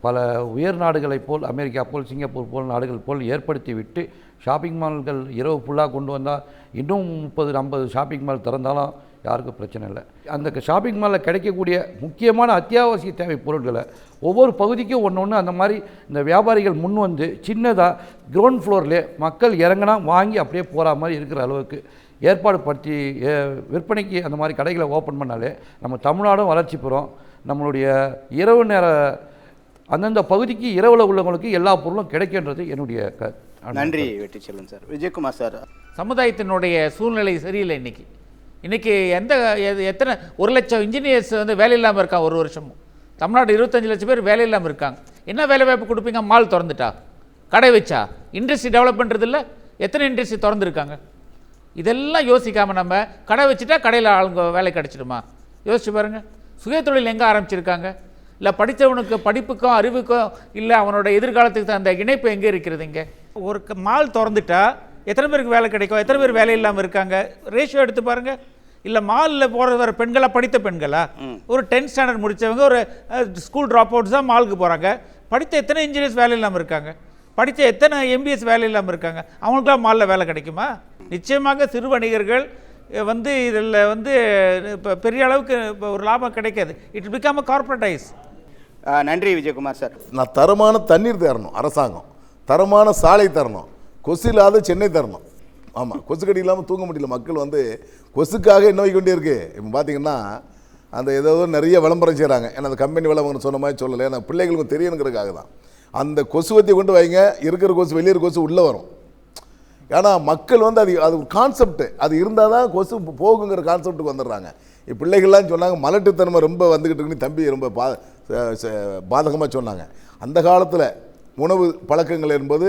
பல உயர் நாடுகளைப் போல், அமெரிக்கா போல், சிங்கப்பூர் போல் நாடுகள் போல் ஏற்படுத்திவிட்டு ஷாப்பிங் மால்கள் இரவு ஃபுல்லாக கொண்டு வந்தால் இன்னும் 30-50 ஷாப்பிங் மால் திறந்தாலும் யாருக்கும் பிரச்சனை இல்லை. அந்த ஷாப்பிங் மாலில் கிடைக்கக்கூடிய முக்கியமான அத்தியாவசிய தேவை பொருட்களை ஒவ்வொரு பகுதிக்கும் ஒன்று அந்த மாதிரி இந்த வியாபாரிகள் முன் வந்து சின்னதாக கிரவுண்ட் ஃப்ளோர்லேயே மக்கள் இறங்கினா வாங்கி அப்படியே போகிற மாதிரி இருக்கிற அளவுக்கு ஏற்பாடு படுத்தி விற்பனைக்கு அந்த மாதிரி கடைகளை ஓப்பன் பண்ணாலே நம்ம தமிழ்நாடும் வளர்ச்சி பெறும். நம்மளுடைய இரவு நேர அந்தந்த பகுதிக்கு இரவில் உள்ளவங்களுக்கு எல்லா பொருளும் கிடைக்கின்றது என்னுடைய நன்றி வெற்றிச்செல்வன் சார். விஜயகுமார் சார், சமுதாயத்தினுடைய சூழ்நிலை சரியில்லை. இன்றைக்கி எத்தனை 1 லட்சம் இன்ஜினியர்ஸ் வந்து வேலை இல்லாமல் இருக்காங்க. ஒரு வருஷமும் தமிழ்நாடு 25 லட்சம் பேர் வேலை இல்லாமல் இருக்காங்க. என்ன வேலை வாய்ப்பு கொடுப்பீங்க? மால் திறந்துட்டா, கடை வச்சா, இண்டஸ்ட்ரி டெவலப் பண்ணுறது இல்லை. எத்தனை இண்டஸ்ட்ரி திறந்துருக்காங்க? இதெல்லாம் யோசிக்காமல் நம்ம கடை வச்சுட்டா கடையில் ஆளுங்க வேலை கிடச்சிடுமா? யோசிச்சு பாருங்கள். சுயதொழில் எங்கே ஆரம்பிச்சிருக்காங்க? இல்லை படித்தவனுக்கு படிப்புக்கும் அறிவுக்கும் இல்லை அவனோட எதிர்காலத்துக்கு அந்த இணைப்பு எங்கே இருக்கிறது? இங்கே ஒரு மால் திறந்துட்டா எத்தனை பேருக்கு வேலை கிடைக்கும்? எத்தனை பேர் வேலை இல்லாமல் இருக்காங்க? ரேஷியோ எடுத்து பாருங்கள். இல்லை மாலில் போகிறது வர பெண்களா, படித்த பெண்களா? ஒரு 10th ஸ்டாண்டர்ட் முடித்தவங்க, ஒரு ஸ்கூல் ட்ராப் அவுட்ஸ் தான் மாலுக்கு போகிறாங்க. படித்த எத்தனை இன்ஜினியர்ஸ் வேலை இல்லாமல் இருக்காங்க? படித்த எத்தனை MBS வேலை இல்லாமல் இருக்காங்க? அவங்களுக்குலாம் மாலில் வேலை கிடைக்குமா? நிச்சயமாக சிறு வணிகர்கள் வந்து இதில் வந்து இப்போ பெரிய அளவுக்கு இப்போ ஒரு லாபம் கிடைக்காது. It become a corporatise. நன்றி விஜயகுமார் சார். நான் தரமான தண்ணீர் தரணும், அரசாங்கம் தரமான சாலை தரணும், கொசு இல்லாத சென்னை தரணும். ஆமாம், கொசுக்கடி இல்லாமல் தூங்க முடியல. மக்கள் வந்து கொசுக்காக என்ன வைக்க வேண்டிய இருக்குது. இப்போ பார்த்தீங்கன்னா அந்த ஏதோ நிறைய விளம்பரம் செய்கிறாங்க. ஏன்னா அந்த கம்பெனி விளம்பரம் சொன்ன மாதிரி சொல்லலை. ஏன்னா பிள்ளைகளுக்கு தெரியணுங்கிறதுக்காக தான் அந்த கொசுவத்தி கொண்டு வைங்க. இருக்கிற கொசு வெளியே கொசு உள்ளே வரும். ஏன்னா மக்கள் வந்து அது ஒரு கான்செப்ட், அது இருந்தால் தான் கொசு போகுங்கிற கான்செப்ட்டுக்கு வந்துடுறாங்க. இப்போ பிள்ளைகள்லாம் சொன்னாங்க மலட்டுத்தன்மை ரொம்ப வந்துக்கிட்டு இருக்குன்னு தம்பி ரொம்ப பாதகமாக சொன்னாங்க. அந்த காலத்தில் உணவு பழக்கங்கள் என்பது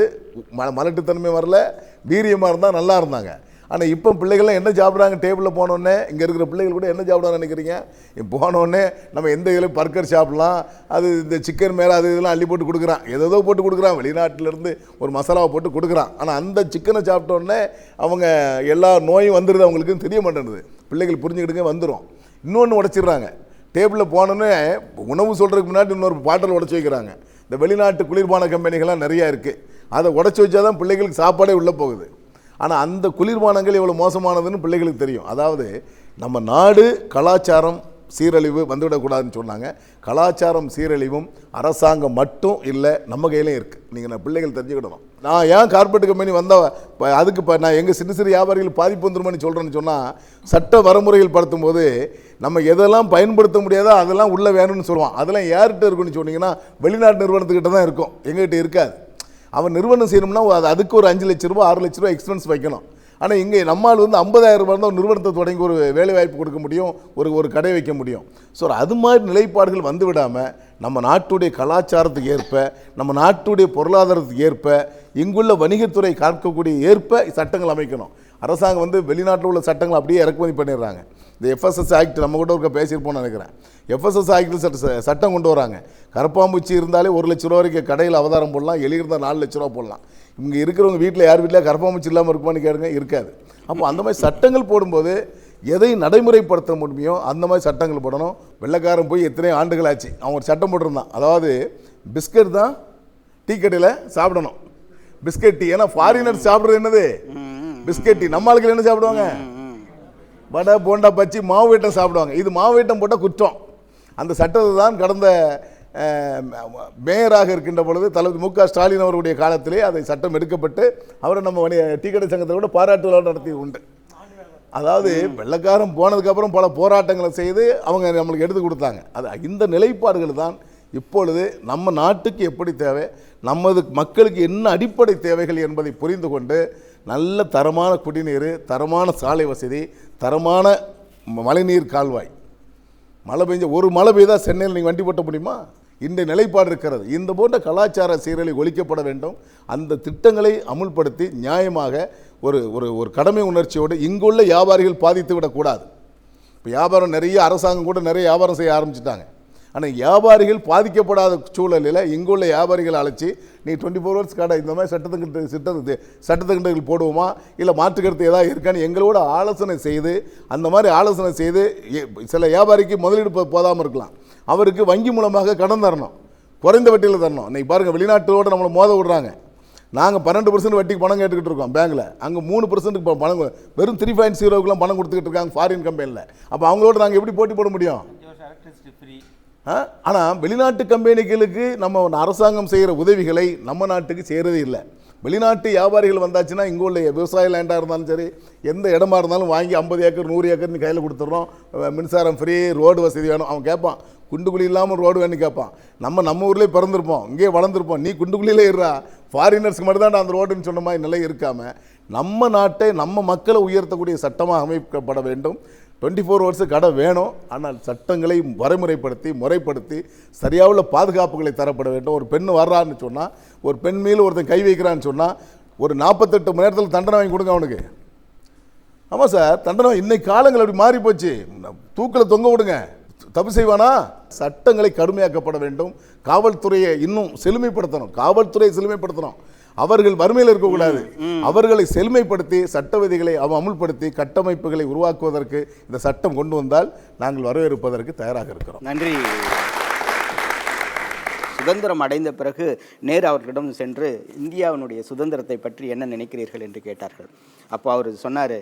மலட்டுத்தன்மை வரல, வீரியமாக இருந்தால் நல்லா இருந்தாங்க. ஆனால் இப்போ பிள்ளைகள்லாம் என்ன சாப்பிட்றாங்க? டேபிளில் போனோடனே இங்கே இருக்கிற பிள்ளைகள் கூட என்ன சாப்பிட்றாங்கன்னு நினைக்கிறீங்க? இப்போ போனோடனே நம்ம எந்த இதில் பர்கர் சாப்பிட்லாம், அது இந்த சிக்கன் மேலே அது இதெல்லாம் அள்ளி போட்டு கொடுக்குறான், ஏதோ போட்டு கொடுக்குறான், வெளிநாட்டிலேருந்து ஒரு மசாலாவை போட்டு கொடுக்குறான். ஆனால் அந்த சிக்கனை சாப்பிட்டோடனே அவங்க எல்லா நோயும் வந்துடுது, அவங்களுக்கும் தெரிய மாட்டேங்குது. பிள்ளைகள் புரிஞ்சுக்கிட்டுங்க வந்துடும். இன்னொன்று உடச்சிடுறாங்க. டேபிளில் போனோன்னே உணவு சொல்கிறதுக்கு முன்னாடி இன்னொரு பாட்டில் உடச்சி வைக்கிறாங்க. இந்த வெளிநாட்டு குளிர்பான கம்பெனிகள்லாம் நிறையா இருக்குது. அதை உடச்சி வச்சா தான் பிள்ளைகளுக்கு சாப்பாடே உள்ளே போகுது. ஆனால் அந்த குளிர்பானங்கள் எவ்வளோ மோசமானதுன்னு பிள்ளைகளுக்கு தெரியும். அதாவது நம்ம நாடு கலாச்சாரம் சீரழிவு வந்துவிடக்கூடாதுன்னு சொன்னாங்க. கலாச்சாரம் சீரழிவும் அரசாங்கம் மட்டும் இல்லை, நம்ம கையிலையும் இருக்குது. நீங்கள் பிள்ளைகள் தெரிஞ்சுக்கிடணும். நான் ஏன் கார்பரேட் கம்பெனி வந்தால் அதுக்கு இப்போ நான் எங்கள் சிறு சிறு வியாபாரிகள் பாதிப்பு வந்துருமான்னு சொல்கிறேன்னு சொன்னால், சட்ட வரமுறைகள் படுத்தும் போது நம்ம எதெல்லாம் பயன்படுத்த முடியாதோ அதெல்லாம் உள்ளே வேணும்னு சொல்லுவான். அதெல்லாம் யார்கிட்ட இருக்குன்னு சொன்னீங்கன்னா வெளிநாட்டு நிறுவனத்துக்கிட்ட தான் இருக்கும், எங்ககிட்ட இருக்காது. அவன் நிறுவனம் செய்யணும்னா அதுக்கு ஒரு 5 லட்ச ரூபா 6 லட்ச ரூபா எக்ஸ்பென்ஸ் வைக்கணும். ஆனால் இங்கே நம்மால் வந்து 50,000 ரூபாய் தான் ஒரு நிறுவனத்தை தொடங்கி ஒரு வேலை வாய்ப்பு கொடுக்க முடியும், ஒரு கடை வைக்க முடியும். ஸோ அது மாதிரி நிலைப்பாடுகள் வந்து விடாமல் நம்ம நாட்டுடைய கலாச்சாரத்துக்கு ஏற்ப, நம்ம நாட்டுடைய பொருளாதாரத்துக்கு ஏற்ப, இங்குள்ள வணிகத்துறை காக்கக்கூடிய ஏற்ப சட்டங்கள் அமைக்கணும். அரசாங்கம் வந்து வெளிநாட்டில் உள்ள சட்டங்களை அப்படியே இறக்குமதி பண்ணிடுறாங்க. இந்த FSS ஆக்ட் நம்ம கூட ஒரு பேசியிருப்போம்னு நினைக்கிறேன். FSS ஆக்டில் சட்டம் கொண்டு வராங்க. கரப்பாம்பூச்சி இருந்தாலே 1 லட்ச ரூபா வரைக்கும் கடையில் அவதாரம் போடலாம், எலி இருந்தால் 4 லட்ச ரூபா போடலாம். இங்கே இருக்கிறவங்க வீட்டில் யார் வீட்டில் கரப்பாம்பூச்சி இல்லாமல் இருக்குமான்னு கேளுங்க, இருக்காது. அப்போ அந்த மாதிரி சட்டங்கள் போடும்போது எதை நடைமுறைப்படுத்த முடியுமோ அந்த மாதிரி சட்டங்கள் போடணும். வெள்ளைக்காரன் போய் எத்தனை ஆண்டுகள் ஆச்சு, அவன் ஒரு சட்டம் போட்டிருந்தான். அதாவது பிஸ்கட் தான் டீ கடையில் சாப்பிடணும், பிஸ்கட் டீ. ஏன்னா ஃபாரினர்ஸ் சாப்பிட்றது என்னது பிஸ்கட் டீ. நம்ம ஆளுகள் என்ன சாப்பிடுவாங்க? வடை போண்டா பச்சி மாவு வீட்டம் சாப்பிடுவாங்க. இது மாவு வீட்டம் போட்டால் குற்றம். அந்த சட்டத்தை தான் கடந்த மேயராக இருக்கின்ற பொழுது தளபதி மு க ஸ்டாலின் அவருடைய காலத்திலே அதை சட்டம் எடுக்கப்பட்டு அவரை நம்ம டீ கடை சங்கத்தில் கூட பாராட்டு விழா நடத்தி உண்டு. அதாவது வெள்ளைக்காரன் போனதுக்கப்புறம் பல போராட்டங்களை செய்து அவங்க நம்மளுக்கு எடுத்து கொடுத்தாங்க. அது இந்த நிலைப்பாடுகள் தான் இப்பொழுது நம்ம நாட்டுக்கு எப்படி தேவை, நமது மக்களுக்கு என்ன அடிப்படை தேவைகள் என்பதை புரிந்து கொண்டு நல்ல தரமான குடிநீர், தரமான சாலை வசதி, தரமான மழைநீர் கால்வாய். மழை பெஞ்ச ஒரு மழை பெய்தால் சென்னையில் நீங்கள் வண்டி போட்ட முடியுமா? இந்த நிலைப்பாடு இருக்கிறது. இந்த போன்ற கலாச்சார சீரழிவு ஒழிக்கப்பட வேண்டும். அந்த திட்டங்களை அமுல்படுத்தி நியாயமாக ஒரு ஒரு ஒரு கடமை உணர்ச்சியோடு இங்குள்ள வியாபாரிகள் பாதித்து விடக்கூடாது. இப்போ வியாபாரம் நிறைய அரசாங்கம் கூட நிறைய வியாபாரம் செய்ய ஆரம்பிச்சிட்டாங்க. ஆனால் வியாபாரிகள் பாதிக்கப்படாத சூழலில் இங்குள்ள வியாபாரிகளை அழைச்சி நீ 24 hours கடை இந்த மாதிரி சட்டத்திட்டங்கள் போடுவோமா, இல்லை மாற்றுக்கருத்து ஏதாவது இருக்கான்னு எங்களோட ஆலோசனை செய்து, அந்த மாதிரி ஆலோசனை செய்து சில வியாபாரிக்கு முதலீடு போதாமல் இருக்கலாம், அவருக்கு வங்கி மூலமாக கடன் தரணும், குறைந்த வட்டியில் தரணும். இன்றைக்கி பாருங்கள் வெளிநாட்டோடு நம்மளை மோத விடுறாங்க. நாங்கள் 12% வட்டிக்கு பணம் கேட்டுக்கிட்டு இருக்கோம் பேங்க்கில், அங்கே 3%க்கு பணம் வெறும் 3.0க்குலாம் பணம் கொடுத்துக்கிட்டு இருக்காங்க ஃபாரின் கம்பெனியில். அப்போ அவங்களோட நாங்கள் எப்படி போட்டி போட முடியும்? ஆனால் வெளிநாட்டு கம்பெனிகளுக்கு நம்ம அரசாங்கம் செய்கிற உதவிகளை நம்ம நாட்டுக்கு செய்கிறதே இல்லை. வெளிநாட்டு வியாபாரிகள் வந்தாச்சுன்னா இங்கே உள்ள விவசாய லேண்டாக இருந்தாலும் சரி, எந்த இடமா இருந்தாலும் வாங்கி 50 ஏக்கர் 100 ஏக்கர் நீ கையில் கொடுத்துட்றோம், மின்சாரம் ஃப்ரீ, ரோடு வசதி வேணும். அவன் கேட்பான் குண்டுக்குழி இல்லாமல் ரோடு வேணும்னு கேட்பான். நம்ம ஊர்லேயே பிறந்திருப்போம், இங்கேயே வளர்ந்துருப்போம், நீ குண்டுக்குழியிலே இருறா, ஃபாரினர்ஸ்க்கு மட்டும்தான் அந்த ரோடுன்னு சொன்ன மாதிரி நிலை இருக்காமல் நம்ம நாட்டை நம்ம மக்களை உயர்த்தக்கூடிய சட்டமாக அமைக்கப்பட வேண்டும். 24 hours கடை வேணும், ஆனால் சட்டங்களை வரைமுறைப்படுத்தி முறைப்படுத்தி சரியாக பாதுகாப்புகளை தரப்பட வேண்டும். ஒரு பெண் வர்றான்னு சொன்னால், ஒரு பெண் மீது ஒருத்தன் கை வைக்கிறான்னு சொன்னால் ஒரு 48 மணி நேரத்தில் தண்டனை வாங்கி கொடுங்க அவனுக்கு. ஆமாம் சார், தண்டனை இன்னைக்கு காலங்கள் அப்படி மாறி போச்சு. தூக்கில் தொங்க விடுங்க, தப்பு செய்வானா? சட்டங்களை கடுமையாக்கப்பட வேண்டும். காவல்துறையை இன்னும் செழுமைப்படுத்தணும், காவல்துறையை செழுமைப்படுத்தணும். அவர்கள் வறுமையில் இருக்கக்கூடாது, அவர்களை செழுமைப்படுத்தி சட்ட விதிகளை அமுல்படுத்தி கட்டமைப்புகளை உருவாக்குவதற்கு இந்த சட்டம் கொண்டு வந்தால் நாங்கள் வரவேற்பதற்கு தயாராக இருக்கிறோம். நன்றி. சுதந்திரம் அடைந்த பிறகு நேரு அவர்களிடம் சென்று இந்தியாவினுடைய சுதந்திரத்தை பற்றி என்ன நினைக்கிறீர்கள் என்று கேட்டார்கள். அப்போ அவர் சொன்னார்,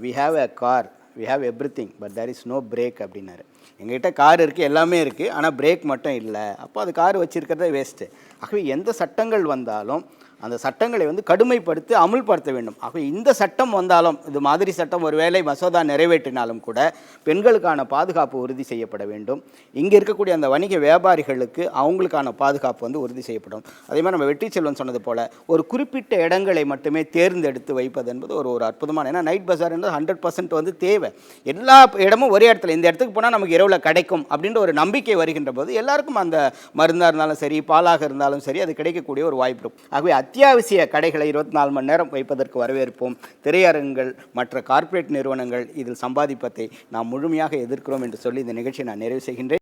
we have a car, we have everything but there is no brake அப்படின்னாரு. எங்ககிட்ட கார் இருக்குது, எல்லாமே இருக்குது, ஆனால் பிரேக் மட்டும் இல்லை. அப்போ அது கார் வச்சுருக்கிறதே வேஸ்ட்டு. ஆகவே எந்த சட்டங்கள் வந்தாலும் அந்த சட்டங்களை கடுமைப்படுத்தி அமுல்படுத்த வேண்டும். ஆகவே இந்த சட்டம் வந்தாலும், இது மாதிரி சட்டம் ஒருவேளை மசோதா நிறைவேற்றினாலும் கூட பெண்களுக்கான பாதுகாப்பு உறுதி செய்யப்பட வேண்டும். இங்கே இருக்கக்கூடிய அந்த வணிக வியாபாரிகளுக்கு அவங்களுக்கான பாதுகாப்பு உறுதி செய்யப்படும். அதே மாதிரி நம்ம வெற்றி செல்வன் சொன்னது போல் ஒரு குறிப்பிட்ட இடங்களை மட்டுமே தேர்ந்தெடுத்து வைப்பது என்பது ஒரு அற்புதமான, ஏன்னா நைட் பஜார் என்பது 100% தேவை. எல்லா இடமும் ஒரே இடத்துல, இந்த இடத்துக்கு போனால் நமக்கு இரவில் கிடைக்கும் அப்படின்ற ஒரு நம்பிக்கை வருகின்ற போது எல்லாருக்கும் அந்த மருந்தாக இருந்தாலும் சரி, பாலாக இருந்தாலும் சரி, அது கிடைக்கக்கூடிய ஒரு வாய்ப்பு இருக்கும். ஆகவே அத்தியாவசிய கடைகளை 24 மணி நேரம் வைப்பதற்கு வரவேற்போம். திரையரங்குகள், மற்ற கார்ப்பரேட் நிறுவனங்கள் இதில் சம்பாதிப்பதை நாம் முழுமையாக எதிர்க்கிறோம் என்று சொல்லி இந்த நிகழ்ச்சியை நான் நிறைவு செய்கின்றேன்.